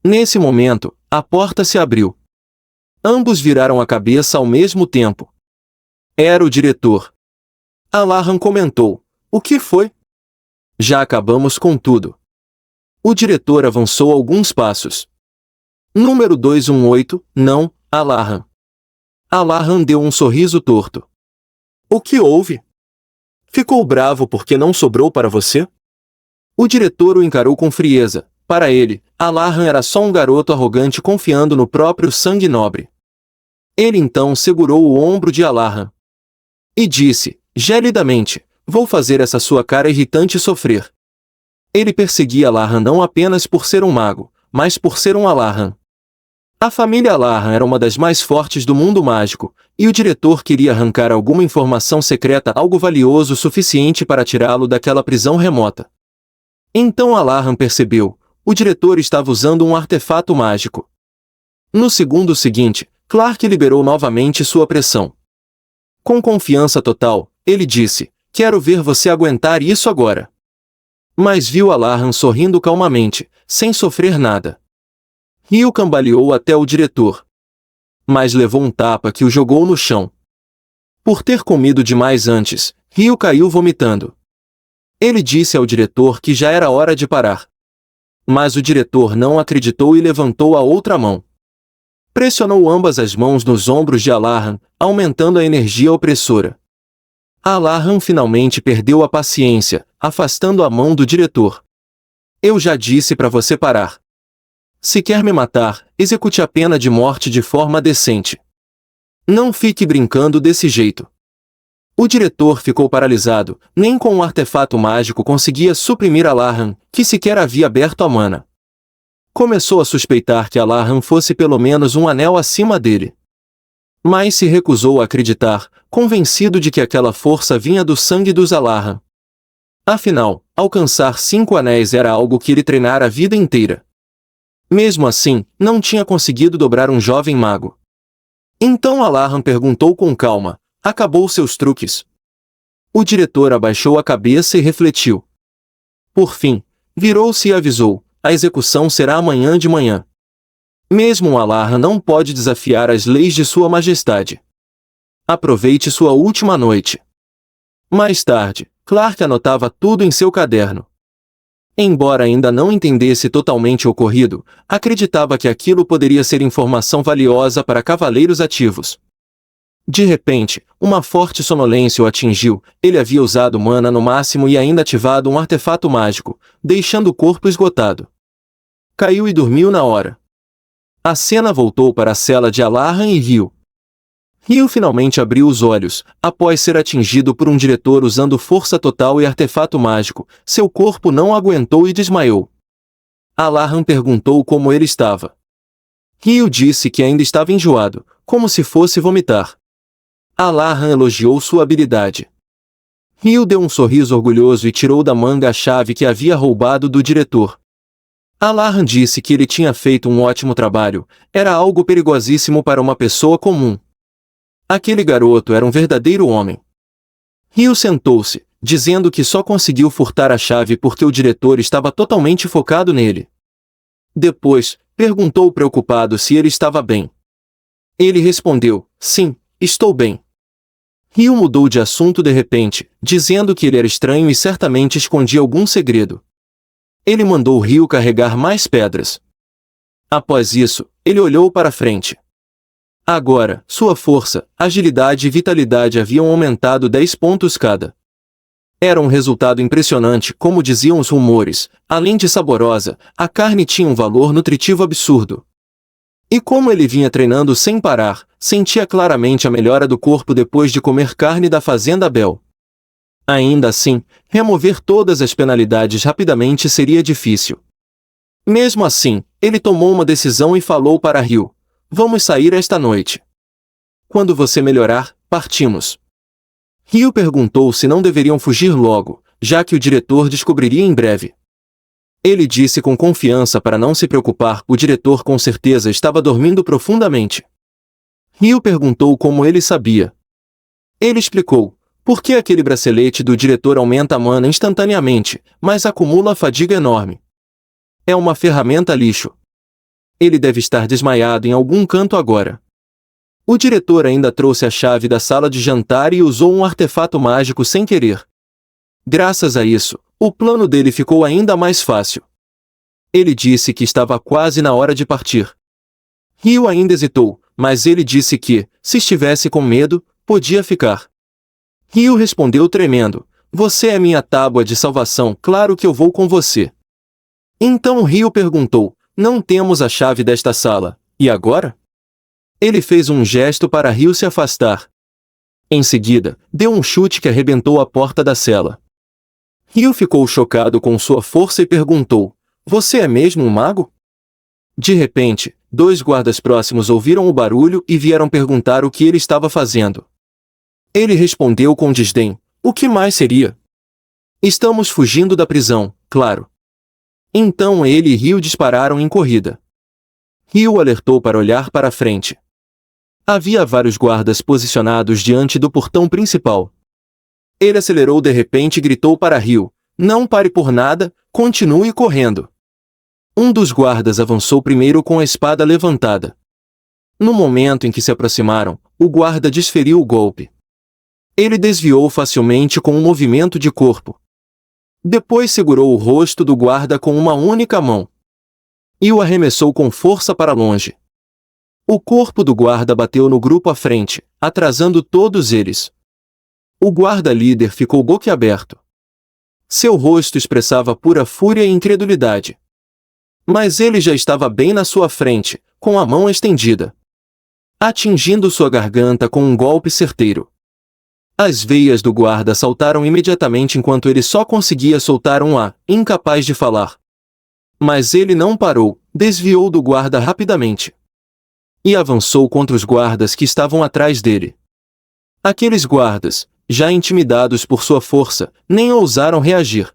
Nesse momento, a porta se abriu. Ambos viraram a cabeça ao mesmo tempo. Era o diretor. Alahan comentou. O que foi? Já acabamos com tudo. O diretor avançou alguns passos. Número 218, não, Alahan. Alahan deu um sorriso torto. O que houve? Ficou bravo porque não sobrou para você? O diretor o encarou com frieza. Para ele, Alahan era só um garoto arrogante confiando no próprio sangue nobre. Ele então segurou o ombro de Alahan e disse, gelidamente, vou fazer essa sua cara irritante sofrer. Ele perseguia Alahan não apenas por ser um mago, mas por ser um Alahan. A família Alahan era uma das mais fortes do mundo mágico, e o diretor queria arrancar alguma informação secreta, algo valioso o suficiente para tirá-lo daquela prisão remota. Então Alahan percebeu, o diretor estava usando um artefato mágico. No segundo seguinte, Clark liberou novamente sua pressão. Com confiança total, ele disse, quero ver você aguentar isso agora. Mas viu Alahan sorrindo calmamente, sem sofrer nada. Ryu cambaleou até o diretor. Mas levou um tapa que o jogou no chão. Por ter comido demais antes, Ryu caiu vomitando. Ele disse ao diretor que já era hora de parar. Mas o diretor não acreditou e levantou a outra mão. Pressionou ambas as mãos nos ombros de Alahan, aumentando a energia opressora. Alahan finalmente perdeu a paciência, afastando a mão do diretor. Eu já disse para você parar. Se quer me matar, execute a pena de morte de forma decente. Não fique brincando desse jeito. O diretor ficou paralisado, nem com um artefato mágico conseguia suprimir Alahan, que sequer havia aberto a mana. Começou a suspeitar que Alahan fosse pelo menos um anel acima dele. Mas se recusou a acreditar, convencido de que aquela força vinha do sangue dos Alahan. Afinal, alcançar 5 anéis era algo que ele treinara a vida inteira. Mesmo assim, não tinha conseguido dobrar um jovem mago. Então Alahan perguntou com calma, acabou seus truques? O diretor abaixou a cabeça e refletiu. Por fim, virou-se e avisou, a execução será amanhã de manhã. Mesmo um Alahan não pode desafiar as leis de sua majestade. Aproveite sua última noite. Mais tarde, Clark anotava tudo em seu caderno. Embora ainda não entendesse totalmente o ocorrido, acreditava que aquilo poderia ser informação valiosa para cavaleiros ativos. De repente, uma forte sonolência o atingiu, ele havia usado mana no máximo e ainda ativado um artefato mágico, deixando o corpo esgotado. Caiu e dormiu na hora. A cena voltou para a cela de Alahan e Ryu. Ryu finalmente abriu os olhos, após ser atingido por um diretor usando força total e artefato mágico, seu corpo não aguentou e desmaiou. Alahan perguntou como ele estava. Ryu disse que ainda estava enjoado, como se fosse vomitar. Alahan elogiou sua habilidade. Ryu deu um sorriso orgulhoso e tirou da manga a chave que havia roubado do diretor. Alahan disse que ele tinha feito um ótimo trabalho, era algo perigosíssimo para uma pessoa comum. Aquele garoto era um verdadeiro homem. Ryu sentou-se, dizendo que só conseguiu furtar a chave porque o diretor estava totalmente focado nele. Depois, perguntou preocupado se ele estava bem. Ele respondeu, sim, estou bem. Ryu mudou de assunto de repente, dizendo que ele era estranho e certamente escondia algum segredo. Ele mandou Ryu carregar mais pedras. Após isso, ele olhou para frente. Agora, sua força, agilidade e vitalidade haviam aumentado 10 pontos cada. Era um resultado impressionante, como diziam os rumores, além de saborosa, a carne tinha um valor nutritivo absurdo. E como ele vinha treinando sem parar, sentia claramente a melhora do corpo depois de comer carne da fazenda Bell. Ainda assim, remover todas as penalidades rapidamente seria difícil. Mesmo assim, ele tomou uma decisão e falou para Ryu. Vamos sair esta noite. Quando você melhorar, partimos. Ryu perguntou se não deveriam fugir logo, já que o diretor descobriria em breve. Ele disse com confiança para não se preocupar, o diretor com certeza estava dormindo profundamente. Ryu perguntou como ele sabia. Ele explicou, porque aquele bracelete do diretor aumenta a mana instantaneamente, mas acumula fadiga enorme. É uma ferramenta lixo. Ele deve estar desmaiado em algum canto agora. O diretor ainda trouxe a chave da sala de jantar e usou um artefato mágico sem querer. Graças a isso, o plano dele ficou ainda mais fácil. Ele disse que estava quase na hora de partir. Ryu ainda hesitou, mas ele disse que, se estivesse com medo, podia ficar. Ryu respondeu tremendo, você é minha tábua de salvação, claro que eu vou com você. Então Ryu perguntou, não temos a chave desta sala, e agora? Ele fez um gesto para Ryu se afastar. Em seguida, deu um chute que arrebentou a porta da cela. Ryu ficou chocado com sua força e perguntou, você é mesmo um mago? De repente, 2 guardas próximos ouviram o barulho e vieram perguntar o que ele estava fazendo. Ele respondeu com desdém, o que mais seria? Estamos fugindo da prisão, claro. Então ele e Ryu dispararam em corrida. Ryu alertou para olhar para a frente. Havia vários guardas posicionados diante do portão principal. Ele acelerou de repente e gritou para Ryu, não pare por nada, continue correndo. Um dos guardas avançou primeiro com a espada levantada. No momento em que se aproximaram, o guarda desferiu o golpe. Ele desviou facilmente com um movimento de corpo. Depois segurou o rosto do guarda com uma única mão. E o arremessou com força para longe. O corpo do guarda bateu no grupo à frente, atrasando todos eles. O guarda-líder ficou boquiaberto. Seu rosto expressava pura fúria e incredulidade. Mas ele já estava bem na sua frente, com a mão estendida, atingindo sua garganta com um golpe certeiro. As veias do guarda saltaram imediatamente enquanto ele só conseguia soltar um "ah", incapaz de falar. Mas ele não parou, desviou do guarda rapidamente. E avançou contra os guardas que estavam atrás dele. Aqueles guardas, já intimidados por sua força, nem ousaram reagir.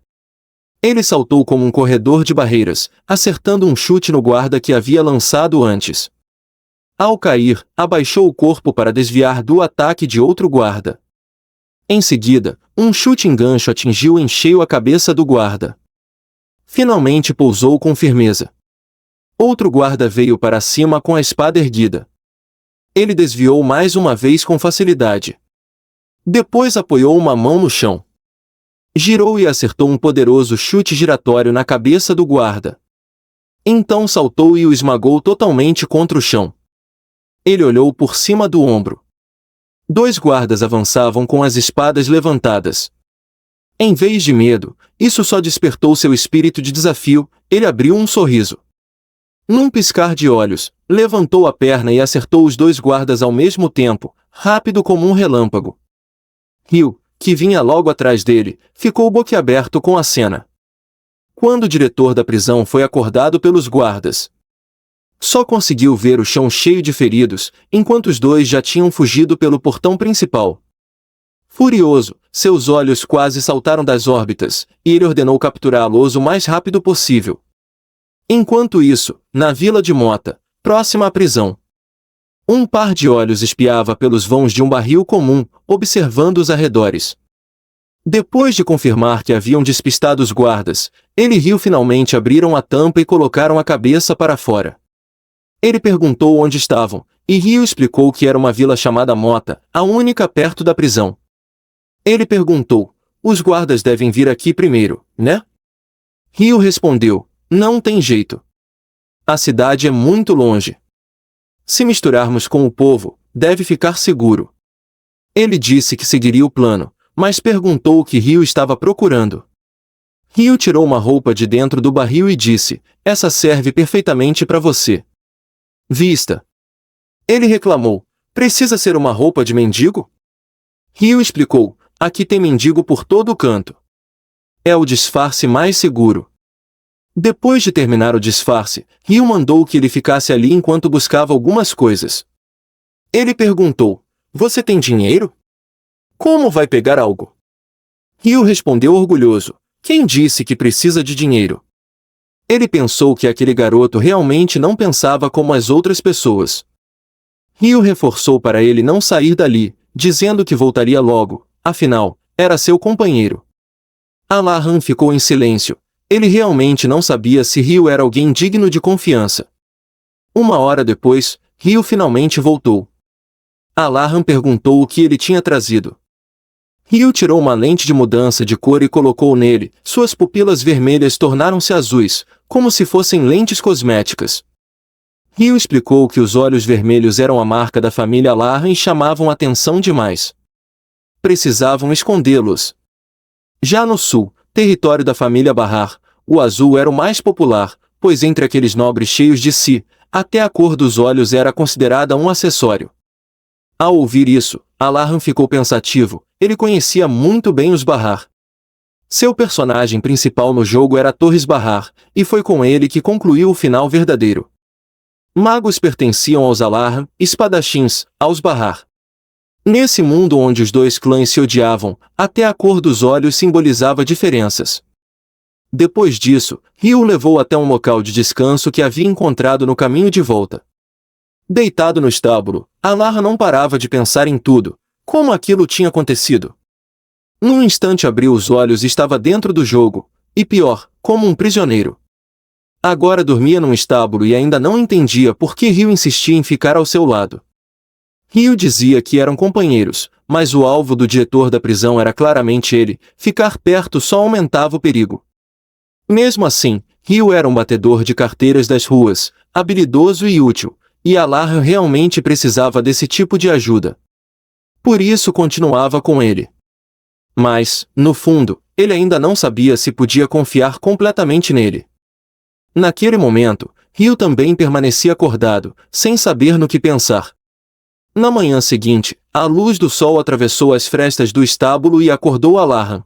Ele saltou como um corredor de barreiras, acertando um chute no guarda que havia lançado antes. Ao cair, abaixou o corpo para desviar do ataque de outro guarda. Em seguida, um chute em gancho atingiu em cheio a cabeça do guarda. Finalmente pousou com firmeza. Outro guarda veio para cima com a espada erguida. Ele desviou mais uma vez com facilidade. Depois apoiou uma mão no chão. Girou e acertou um poderoso chute giratório na cabeça do guarda. Então saltou e o esmagou totalmente contra o chão. Ele olhou por cima do ombro. 2 guardas avançavam com as espadas levantadas. Em vez de medo, isso só despertou seu espírito de desafio, ele abriu um sorriso. Num piscar de olhos, levantou a perna e acertou os 2 guardas ao mesmo tempo, rápido como um relâmpago. Ryu, que vinha logo atrás dele, ficou boquiaberto com a cena. Quando o diretor da prisão foi acordado pelos guardas, só conseguiu ver o chão cheio de feridos, enquanto os 2 já tinham fugido pelo portão principal. Furioso, seus olhos quase saltaram das órbitas, e ele ordenou capturá-los o mais rápido possível. Enquanto isso, na vila de Mota, próxima à prisão, um par de olhos espiava pelos vãos de um barril comum, observando os arredores. Depois de confirmar que haviam despistado os guardas, ele e Ryu finalmente abriram a tampa e colocaram a cabeça para fora. Ele perguntou onde estavam, e Ryu explicou que era uma vila chamada Mota, a única perto da prisão. Ele perguntou, os guardas devem vir aqui primeiro, né? Ryu respondeu, não tem jeito. A cidade é muito longe. Se misturarmos com o povo, deve ficar seguro. Ele disse que seguiria o plano, mas perguntou o que Ryu estava procurando. Ryu tirou uma roupa de dentro do barril e disse, essa serve perfeitamente para você. Vista. Ele reclamou, precisa ser uma roupa de mendigo? Ryu explicou, aqui tem mendigo por todo o canto. É o disfarce mais seguro. Depois de terminar o disfarce, Ryu mandou que ele ficasse ali enquanto buscava algumas coisas. Ele perguntou, você tem dinheiro? Como vai pegar algo? Ryu respondeu orgulhoso, quem disse que precisa de dinheiro? Ele pensou que aquele garoto realmente não pensava como as outras pessoas. Ryu reforçou para ele não sair dali, dizendo que voltaria logo, afinal, era seu companheiro. Alahan ficou em silêncio. Ele realmente não sabia se Ryu era alguém digno de confiança. Uma hora depois, Ryu finalmente voltou. Alahan perguntou o que ele tinha trazido. Ryu tirou uma lente de mudança de cor e colocou nele. Suas pupilas vermelhas tornaram-se azuis, como se fossem lentes cosméticas. Ryu explicou que os olhos vermelhos eram a marca da família Alahan e chamavam atenção demais. Precisavam escondê-los. Já no sul, território da família Bahar, o azul era o mais popular, pois entre aqueles nobres cheios de si, até a cor dos olhos era considerada um acessório. Ao ouvir isso, Alahan ficou pensativo. Ele conhecia muito bem os Bahar. Seu personagem principal no jogo era Torres Bahar, e foi com ele que concluiu o final verdadeiro. Magos pertenciam aos Alahan, espadachins, aos Bahar. Nesse mundo onde os dois clãs se odiavam, até a cor dos olhos simbolizava diferenças. Depois disso, Ryu o levou até um local de descanso que havia encontrado no caminho de volta. Deitado no estábulo, Alahan não parava de pensar em tudo. Como aquilo tinha acontecido? Num instante abriu os olhos e estava dentro do jogo, e pior, como um prisioneiro. Agora dormia num estábulo e ainda não entendia por que Ryu insistia em ficar ao seu lado. Ryu dizia que eram companheiros, mas o alvo do diretor da prisão era claramente ele. Ficar perto só aumentava o perigo. Mesmo assim, Ryu era um batedor de carteiras das ruas, habilidoso e útil, e Alahan realmente precisava desse tipo de ajuda. Por isso continuava com ele. Mas, no fundo, ele ainda não sabia se podia confiar completamente nele. Naquele momento, Ryu também permanecia acordado, sem saber no que pensar. Na manhã seguinte, a luz do sol atravessou as frestas do estábulo e acordou Alahan.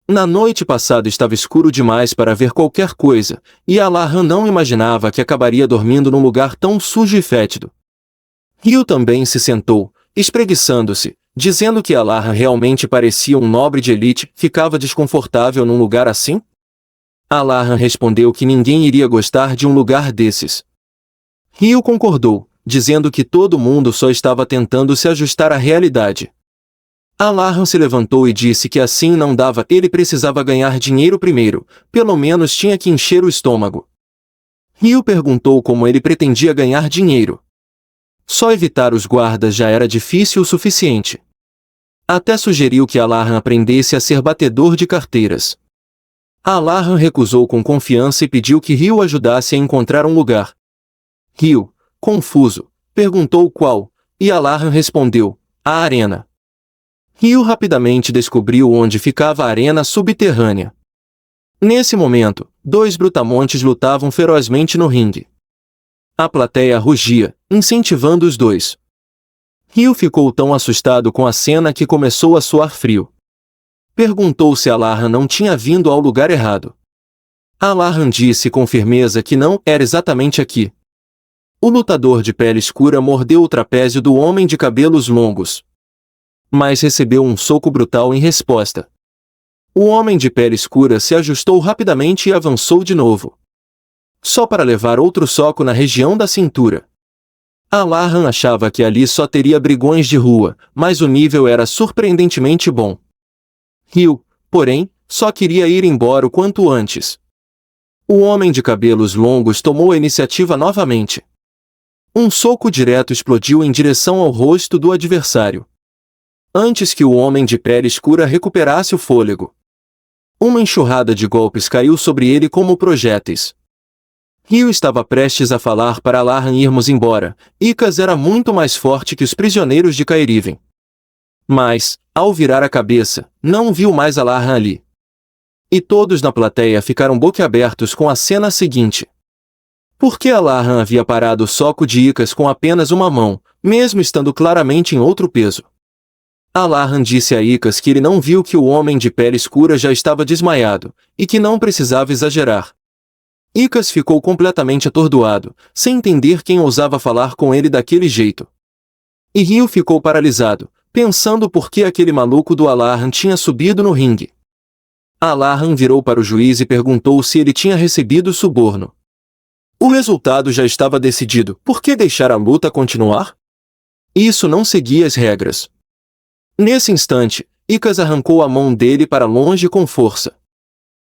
Na noite passada estava escuro demais para ver qualquer coisa, e Alahan não imaginava que acabaria dormindo num lugar tão sujo e fétido. Ryu também se sentou, espreguiçando-se, dizendo que Alahan realmente parecia um nobre de elite. Ficava desconfortável num lugar assim? Alahan respondeu que ninguém iria gostar de um lugar desses. Ryu concordou, dizendo que todo mundo só estava tentando se ajustar à realidade. Alahan se levantou e disse que assim não dava. Ele precisava ganhar dinheiro primeiro, pelo menos tinha que encher o estômago. Ryu perguntou como ele pretendia ganhar dinheiro. Só evitar os guardas já era difícil o suficiente. Até sugeriu que Alahan aprendesse a ser batedor de carteiras. Alahan recusou com confiança e pediu que Ryu ajudasse a encontrar um lugar. Ryu, confuso, perguntou qual, e Alahan respondeu, a arena. Ryu rapidamente descobriu onde ficava a arena subterrânea. Nesse momento, dois brutamontes lutavam ferozmente no ringue. A plateia rugia, incentivando os dois. Ryu ficou tão assustado com a cena que começou a suar frio. Perguntou se Alahan não tinha vindo ao lugar errado. Alahan disse com firmeza que não era exatamente aqui. O lutador de pele escura mordeu o trapézio do homem de cabelos longos. Mas recebeu um soco brutal em resposta. O homem de pele escura se ajustou rapidamente e avançou de novo. Só para levar outro soco na região da cintura. Alahan achava que ali só teria brigões de rua, mas o nível era surpreendentemente bom. Ryu, porém, só queria ir embora o quanto antes. O homem de cabelos longos tomou a iniciativa novamente. Um soco direto explodiu em direção ao rosto do adversário. Antes que o homem de pele escura recuperasse o fôlego, uma enxurrada de golpes caiu sobre ele como projéteis. Ryu estava prestes a falar para Alahan irmos embora. Icas era muito mais forte que os prisioneiros de Kairiven. Mas, ao virar a cabeça, não viu mais Alahan ali. E todos na plateia ficaram boquiabertos com a cena seguinte. Por que Alahan havia parado o soco de Icas com apenas uma mão, mesmo estando claramente em outro peso? Alahan disse a Icas que ele não viu que o homem de pele escura já estava desmaiado, e que não precisava exagerar. Icas ficou completamente atordoado, sem entender quem ousava falar com ele daquele jeito. E Ryu ficou paralisado, pensando por que aquele maluco do Alahan tinha subido no ringue. Alahan virou para o juiz e perguntou se ele tinha recebido o suborno. O resultado já estava decidido, por que deixar a luta continuar? Isso não seguia as regras. Nesse instante, Icas arrancou a mão dele para longe com força.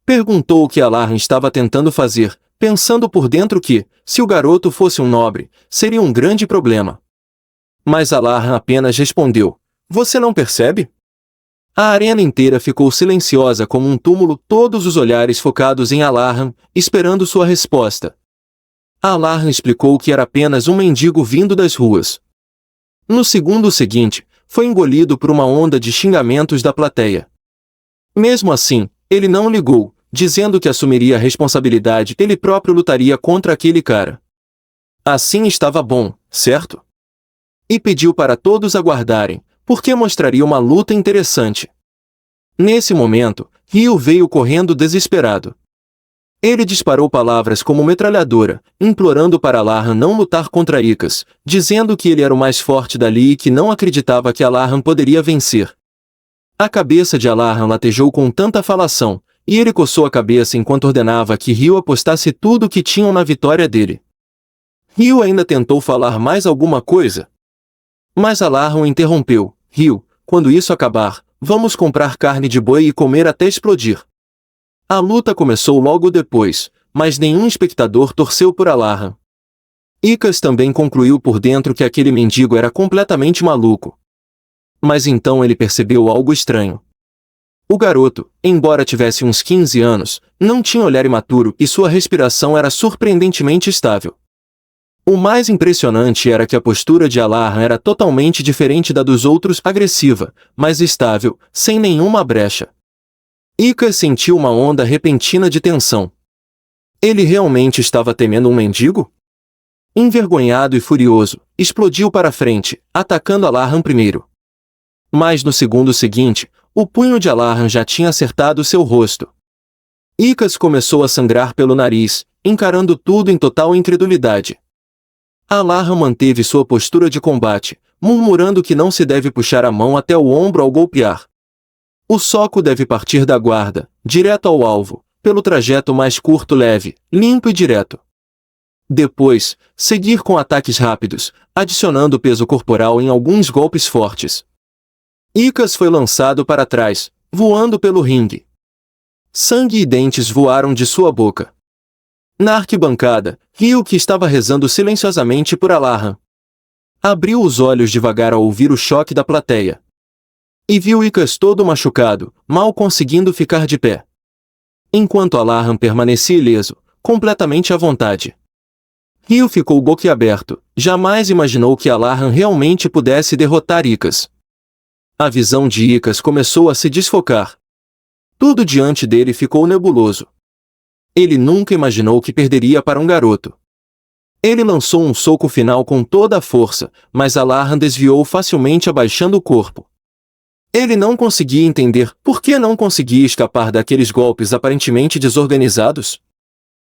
Perguntou o que Alahan estava tentando fazer, pensando por dentro que, se o garoto fosse um nobre, seria um grande problema. Mas Alahan apenas respondeu, você não percebe? A arena inteira ficou silenciosa como um túmulo, todos os olhares focados em Alahan, esperando sua resposta. Alahan explicou que era apenas um mendigo vindo das ruas. No segundo seguinte, foi engolido por uma onda de xingamentos da plateia. Mesmo assim, ele não ligou, dizendo que assumiria a responsabilidade, ele próprio lutaria contra aquele cara. Assim estava bom, certo? E pediu para todos aguardarem, porque mostraria uma luta interessante. Nesse momento, Ryu veio correndo desesperado. Ele disparou palavras como metralhadora, implorando para Alahan não lutar contra Icas, dizendo que ele era o mais forte dali e que não acreditava que Alahan poderia vencer. A cabeça de Alahan latejou com tanta falação, e ele coçou a cabeça enquanto ordenava que Ryu apostasse tudo o que tinham na vitória dele. Ryu ainda tentou falar mais alguma coisa. Mas Alahan o interrompeu. Ryu, quando isso acabar, vamos comprar carne de boi e comer até explodir. A luta começou logo depois, mas nenhum espectador torceu por Alahan. Icas também concluiu por dentro que aquele mendigo era completamente maluco. Mas então ele percebeu algo estranho. O garoto, embora tivesse uns 15 anos, não tinha olhar imaturo e sua respiração era surpreendentemente estável. O mais impressionante era que a postura de Alahan era totalmente diferente da dos outros, agressiva, mas estável, sem nenhuma brecha. Icas sentiu uma onda repentina de tensão. Ele realmente estava temendo um mendigo? Envergonhado e furioso, explodiu para frente, atacando Alahan primeiro. Mas no segundo seguinte, o punho de Alahan já tinha acertado seu rosto. Icas começou a sangrar pelo nariz, encarando tudo em total incredulidade. Alahan manteve sua postura de combate, murmurando que não se deve puxar a mão até o ombro ao golpear. O soco deve partir da guarda, direto ao alvo, pelo trajeto mais curto, leve, limpo e direto. Depois, seguir com ataques rápidos, adicionando peso corporal em alguns golpes fortes. Icas foi lançado para trás, voando pelo ringue. Sangue e dentes voaram de sua boca. Na arquibancada, Ryu, que estava rezando silenciosamente por Alahan, abriu os olhos devagar ao ouvir o choque da plateia. E viu Icas todo machucado, mal conseguindo ficar de pé. Enquanto Alahan permanecia ileso, completamente à vontade. Ryu ficou boquiaberto, jamais imaginou que Alahan realmente pudesse derrotar Icas. A visão de Icas começou a se desfocar. Tudo diante dele ficou nebuloso. Ele nunca imaginou que perderia para um garoto. Ele lançou um soco final com toda a força, mas Alahan desviou facilmente abaixando o corpo. Ele não conseguia entender por que não conseguia escapar daqueles golpes aparentemente desorganizados.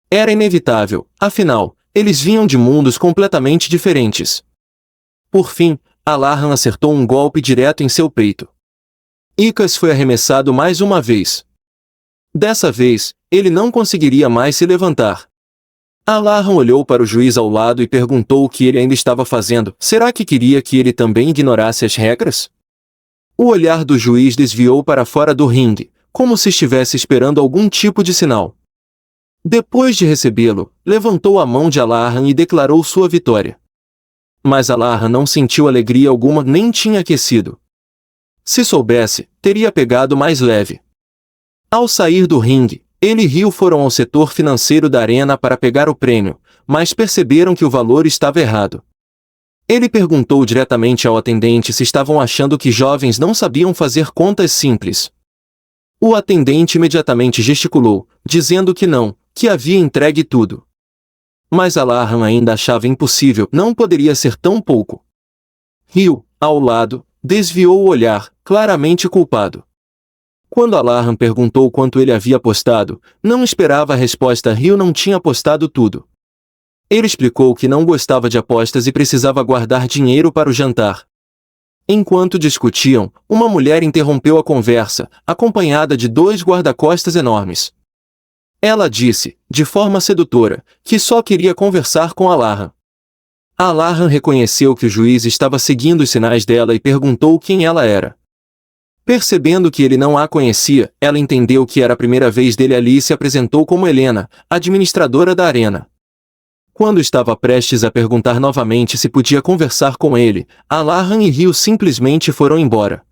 Era inevitável, afinal, eles vinham de mundos completamente diferentes. Por fim, Alahan acertou um golpe direto em seu peito. Icas foi arremessado mais uma vez. Dessa vez, ele não conseguiria mais se levantar. Alahan olhou para o juiz ao lado e perguntou o que ele ainda estava fazendo. Será que queria que ele também ignorasse as regras? O olhar do juiz desviou para fora do ringue, como se estivesse esperando algum tipo de sinal. Depois de recebê-lo, levantou a mão de Alahan e declarou sua vitória. Mas Alahan não sentiu alegria alguma, nem tinha aquecido. Se soubesse, teria pegado mais leve. Ao sair do ringue, ele e Ryu foram ao setor financeiro da arena para pegar o prêmio, mas perceberam que o valor estava errado. Ele perguntou diretamente ao atendente se estavam achando que jovens não sabiam fazer contas simples. O atendente imediatamente gesticulou, dizendo que não, que havia entregue tudo. Mas Alahan ainda achava impossível, não poderia ser tão pouco. Ryu, ao lado, desviou o olhar, claramente culpado. Quando Alahan perguntou quanto ele havia apostado, não esperava a resposta. Ryu não tinha apostado tudo. Ele explicou que não gostava de apostas e precisava guardar dinheiro para o jantar. Enquanto discutiam, uma mulher interrompeu a conversa, acompanhada de 2 guarda-costas enormes. Ela disse, de forma sedutora, que só queria conversar com Alarran. Alarran reconheceu que o juiz estava seguindo os sinais dela e perguntou quem ela era. Percebendo que ele não a conhecia, ela entendeu que era a primeira vez dele ali e se apresentou como Helena, administradora da arena. Quando estava prestes a perguntar novamente se podia conversar com ele, Alarran e Rio simplesmente foram embora.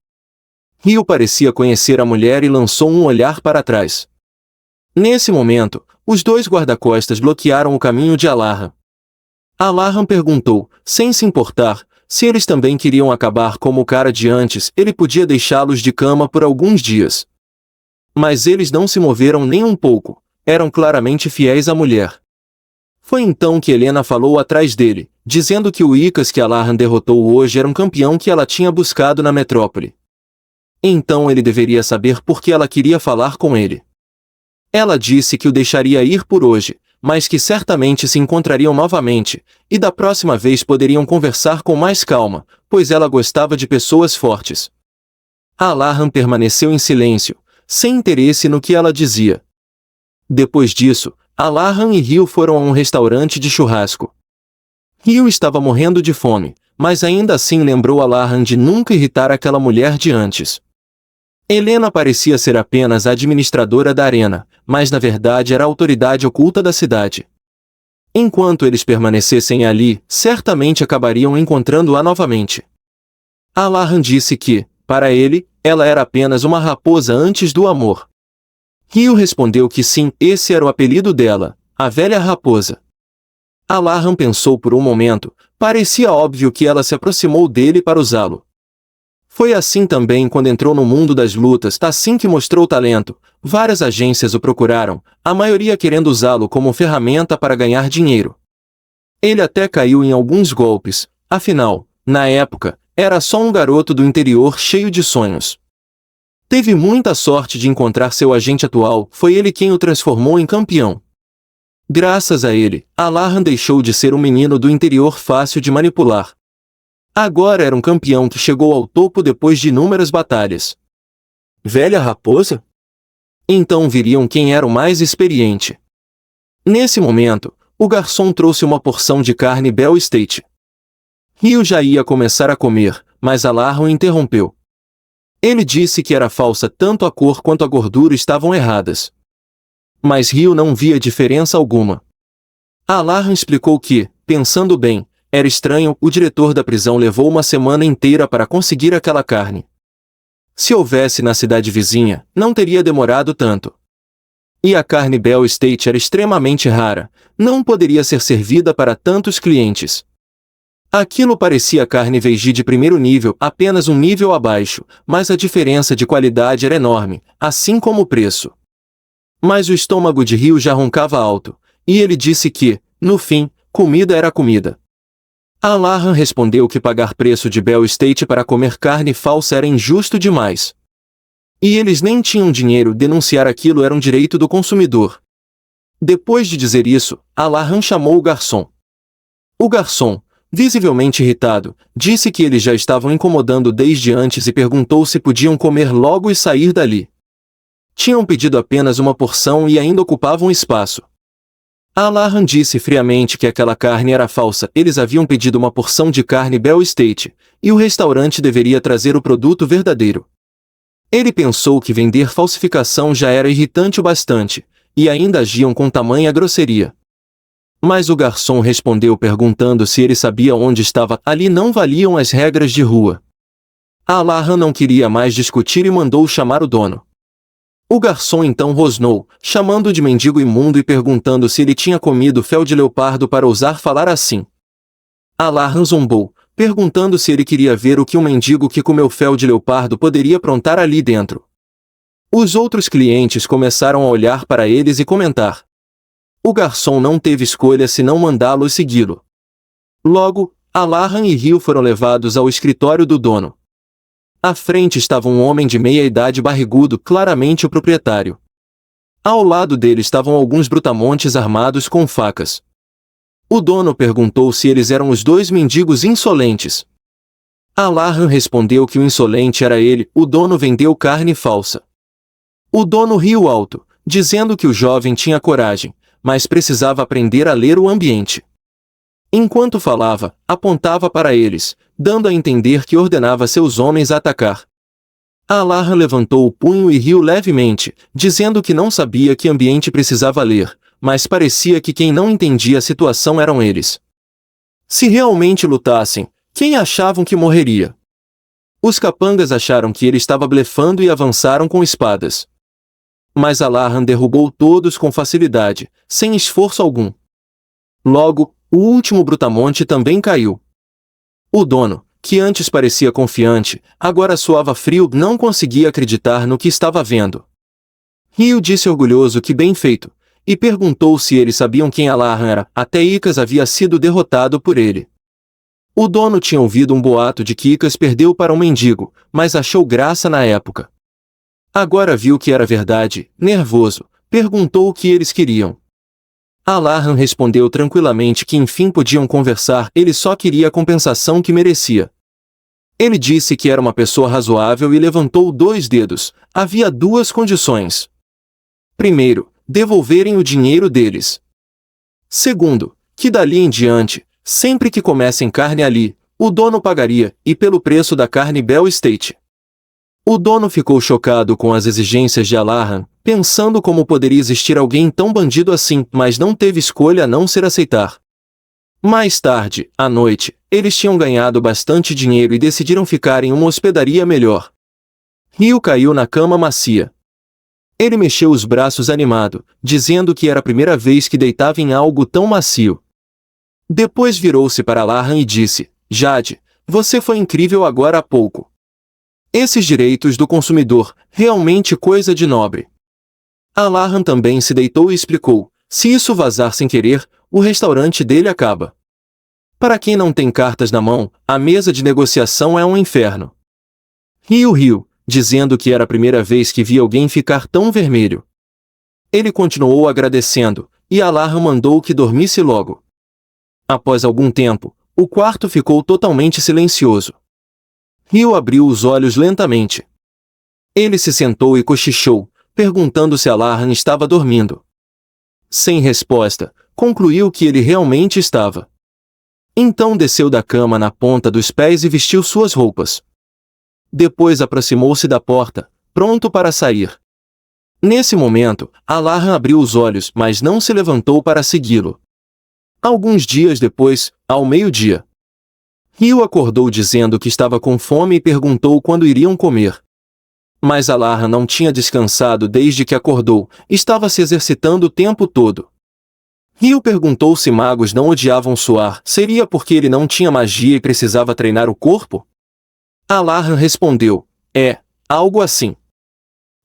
Rio parecia conhecer a mulher e lançou um olhar para trás. Nesse momento, os 2 guarda-costas bloquearam o caminho de Alarran. Alarran perguntou, sem se importar, se eles também queriam acabar como o cara de antes, ele podia deixá-los de cama por alguns dias. Mas eles não se moveram nem um pouco, eram claramente fiéis à mulher. Foi então que Helena falou atrás dele, dizendo que o Icas que Alarran derrotou hoje era um campeão que ela tinha buscado na metrópole. Então ele deveria saber por que ela queria falar com ele. Ela disse que o deixaria ir por hoje, mas que certamente se encontrariam novamente, e da próxima vez poderiam conversar com mais calma, pois ela gostava de pessoas fortes. Alarran permaneceu em silêncio, sem interesse no que ela dizia. Depois disso, Alarran e Rio foram a um restaurante de churrasco. Rio estava morrendo de fome, mas ainda assim lembrou Alarran de nunca irritar aquela mulher de antes. Helena parecia ser apenas a administradora da arena, mas na verdade era a autoridade oculta da cidade. Enquanto eles permanecessem ali, certamente acabariam encontrando-a novamente. Alarran disse que, para ele, ela era apenas uma raposa antes do amor. Rio respondeu que sim, esse era o apelido dela, a velha raposa. Alarran pensou por um momento, parecia óbvio que ela se aproximou dele para usá-lo. Foi assim também quando entrou no mundo das lutas, assim que mostrou talento, várias agências o procuraram, a maioria querendo usá-lo como ferramenta para ganhar dinheiro. Ele até caiu em alguns golpes, afinal, na época, era só um garoto do interior cheio de sonhos. Teve muita sorte de encontrar seu agente atual, foi ele quem o transformou em campeão. Graças a ele, Alarran deixou de ser um menino do interior fácil de manipular. Agora era um campeão que chegou ao topo depois de inúmeras batalhas. Velha raposa? Então viriam quem era o mais experiente. Nesse momento, o garçom trouxe uma porção de carne Bell Steak. Rio já ia começar a comer, mas Alarran o interrompeu. Ele disse que era falsa, tanto a cor quanto a gordura estavam erradas. Mas Rio não via diferença alguma. Alarran explicou que, pensando bem, era estranho, o diretor da prisão levou uma semana inteira para conseguir aquela carne. Se houvesse na cidade vizinha, não teria demorado tanto. E a carne Bell Steak era extremamente rara, não poderia ser servida para tantos clientes. Aquilo parecia carne veggie de primeiro nível, apenas um nível abaixo, mas a diferença de qualidade era enorme, assim como o preço. Mas o estômago de Rio já roncava alto, e ele disse que, no fim, comida era comida. Alarran respondeu que pagar preço de Bell Steak para comer carne falsa era injusto demais. E eles nem tinham dinheiro, denunciar aquilo era um direito do consumidor. Depois de dizer isso, Alarran chamou o garçom. O garçom, visivelmente irritado, disse que eles já estavam incomodando desde antes e perguntou se podiam comer logo e sair dali. Tinham pedido apenas uma porção e ainda ocupavam espaço. Alarran disse friamente que aquela carne era falsa, eles haviam pedido uma porção de carne Bell Steak, e o restaurante deveria trazer o produto verdadeiro. Ele pensou que vender falsificação já era irritante o bastante, e ainda agiam com tamanha grosseria. Mas o garçom respondeu perguntando se ele sabia onde estava, ali não valiam as regras de rua. Alarran não queria mais discutir e mandou chamar o dono. O garçom então rosnou, chamando-o de mendigo imundo e perguntando se ele tinha comido fel de leopardo para ousar falar assim. Alarran zombou, perguntando se ele queria ver o que um mendigo que comeu fel de leopardo poderia aprontar ali dentro. Os outros clientes começaram a olhar para eles e comentar. O garçom não teve escolha senão mandá-lo segui-lo. Logo, Alarran e Rio foram levados ao escritório do dono. À frente estava um homem de meia-idade barrigudo, claramente o proprietário. Ao lado dele estavam alguns brutamontes armados com facas. O dono perguntou se eles eram os 2 mendigos insolentes. Alahan respondeu que o insolente era ele, o dono vendeu carne falsa. O dono riu alto, dizendo que o jovem tinha coragem, mas precisava aprender a ler o ambiente. Enquanto falava, apontava para eles, dando a entender que ordenava seus homens atacar. Alahan levantou o punho e riu levemente, dizendo que não sabia que ambiente precisava ler, mas parecia que quem não entendia a situação eram eles. Se realmente lutassem, quem achavam que morreria? Os capangas acharam que ele estava blefando e avançaram com espadas. Mas Alahan derrubou todos com facilidade, sem esforço algum. Logo, o último brutamonte também caiu. O dono, que antes parecia confiante, agora soava frio, não conseguia acreditar no que estava vendo. Riu disse orgulhoso que bem feito, e perguntou se eles sabiam quem Alahan era, até Icas havia sido derrotado por ele. O dono tinha ouvido um boato de que Icas perdeu para um mendigo, mas achou graça na época. Agora viu que era verdade, nervoso, perguntou o que eles queriam. Alahan respondeu tranquilamente que enfim podiam conversar, ele só queria a compensação que merecia. Ele disse que era uma pessoa razoável e levantou 2 dedos, havia 2 condições. Primeiro, devolverem o dinheiro deles. Segundo, que dali em diante, sempre que comessem carne ali, o dono pagaria, e pelo preço da carne Bell State. O dono ficou chocado com as exigências de Alahan, pensando como poderia existir alguém tão bandido assim, mas não teve escolha a não ser aceitar. Mais tarde, à noite, eles tinham ganhado bastante dinheiro e decidiram ficar em uma hospedaria melhor. Rio caiu na cama macia. Ele mexeu os braços animado, dizendo que era a primeira vez que deitava em algo tão macio. Depois virou-se para Alahan e disse, Jade, você foi incrível agora há pouco. Esses direitos do consumidor, realmente coisa de nobre. Alahan também se deitou e explicou, se isso vazar sem querer, o restaurante dele acaba. Para quem não tem cartas na mão, a mesa de negociação é um inferno. Riu, dizendo que era a primeira vez que via alguém ficar tão vermelho. Ele continuou agradecendo, e Alahan mandou que dormisse logo. Após algum tempo, o quarto ficou totalmente silencioso. Rio abriu os olhos lentamente. Ele se sentou e cochichou, perguntando se Alahan estava dormindo. Sem resposta, concluiu que ele realmente estava. Então desceu da cama na ponta dos pés e vestiu suas roupas. Depois aproximou-se da porta, pronto para sair. Nesse momento, Alahan abriu os olhos, mas não se levantou para segui-lo. Alguns dias depois, ao meio-dia, Rio acordou dizendo que estava com fome e perguntou quando iriam comer. Mas Alahan não tinha descansado desde que acordou, estava se exercitando o tempo todo. Rio perguntou se magos não odiavam suar, seria porque ele não tinha magia e precisava treinar o corpo? Alahan respondeu, algo assim.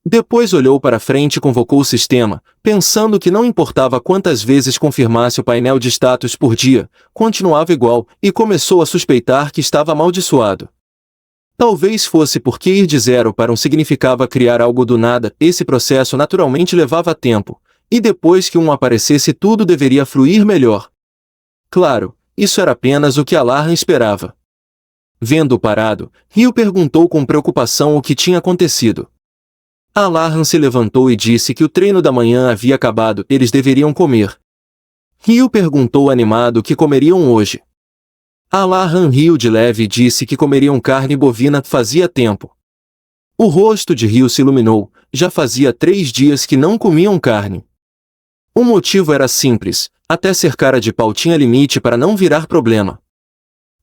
Depois olhou para frente e convocou o sistema, pensando que não importava quantas vezes confirmasse o painel de status por dia, continuava igual, e começou a suspeitar que estava amaldiçoado. Talvez fosse porque ir de 0 para 1 significava criar algo do nada, esse processo naturalmente levava tempo, e depois que 1 aparecesse tudo deveria fluir melhor. Claro, isso era apenas o que Alahan esperava. Vendo-o parado, Rio perguntou com preocupação o que tinha acontecido. Alahan se levantou e disse que o treino da manhã havia acabado, eles deveriam comer. Rio perguntou animado o que comeriam hoje. Alahan riu de leve e disse que comeriam carne bovina, fazia tempo. O rosto de Rio se iluminou, já fazia 3 dias que não comiam carne. O motivo era simples, até ser cara de pau tinha limite para não virar problema.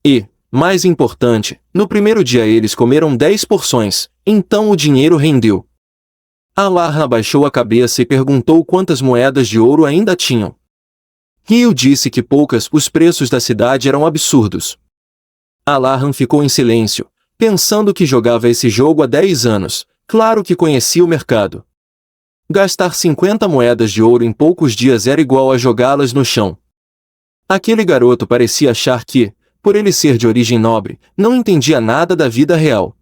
E, mais importante, no primeiro dia eles comeram 10 porções, então o dinheiro rendeu. Alahan abaixou a cabeça e perguntou quantas moedas de ouro ainda tinham. Rio disse que poucas, os preços da cidade eram absurdos. Alahan ficou em silêncio, pensando que jogava esse jogo há 10 anos, claro que conhecia o mercado. Gastar 50 moedas de ouro em poucos dias era igual a jogá-las no chão. Aquele garoto parecia achar que, por ele ser de origem nobre, não entendia nada da vida real.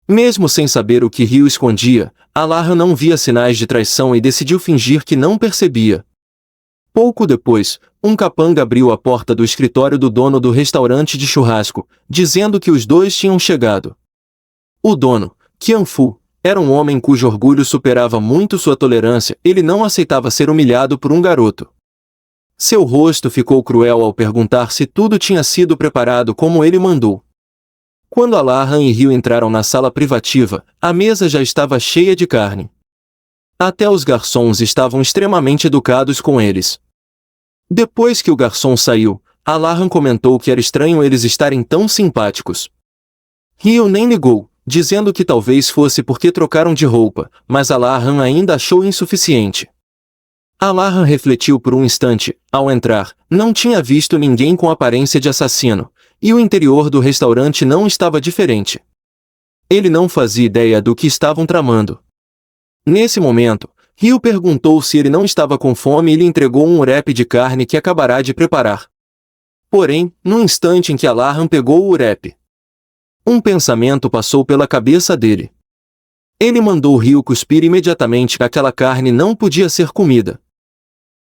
Mesmo sem saber o que Rio escondia, Alahan não via sinais de traição e decidiu fingir que não percebia. Pouco depois, um capanga abriu a porta do escritório do dono do restaurante de churrasco, dizendo que os dois tinham chegado. O dono, Qian Fu, era um homem cujo orgulho superava muito sua tolerância. Ele não aceitava ser humilhado por um garoto. Seu rosto ficou cruel ao perguntar se tudo tinha sido preparado como ele mandou. Quando Alahan e Ryu entraram na sala privativa, a mesa já estava cheia de carne. Até os garçons estavam extremamente educados com eles. Depois que o garçom saiu, Alahan comentou que era estranho eles estarem tão simpáticos. Ryu nem ligou, dizendo que talvez fosse porque trocaram de roupa, mas Alahan ainda achou insuficiente. Alahan refletiu por um instante. Ao entrar, não tinha visto ninguém com aparência de assassino, e o interior do restaurante não estava diferente. Ele não fazia ideia do que estavam tramando. Nesse momento, Ryu perguntou se ele não estava com fome e lhe entregou um urepe de carne que acabará de preparar. Porém, no instante em que Alahan pegou o urepe, um pensamento passou pela cabeça dele. Ele mandou Ryu cuspir imediatamente que aquela carne não podia ser comida.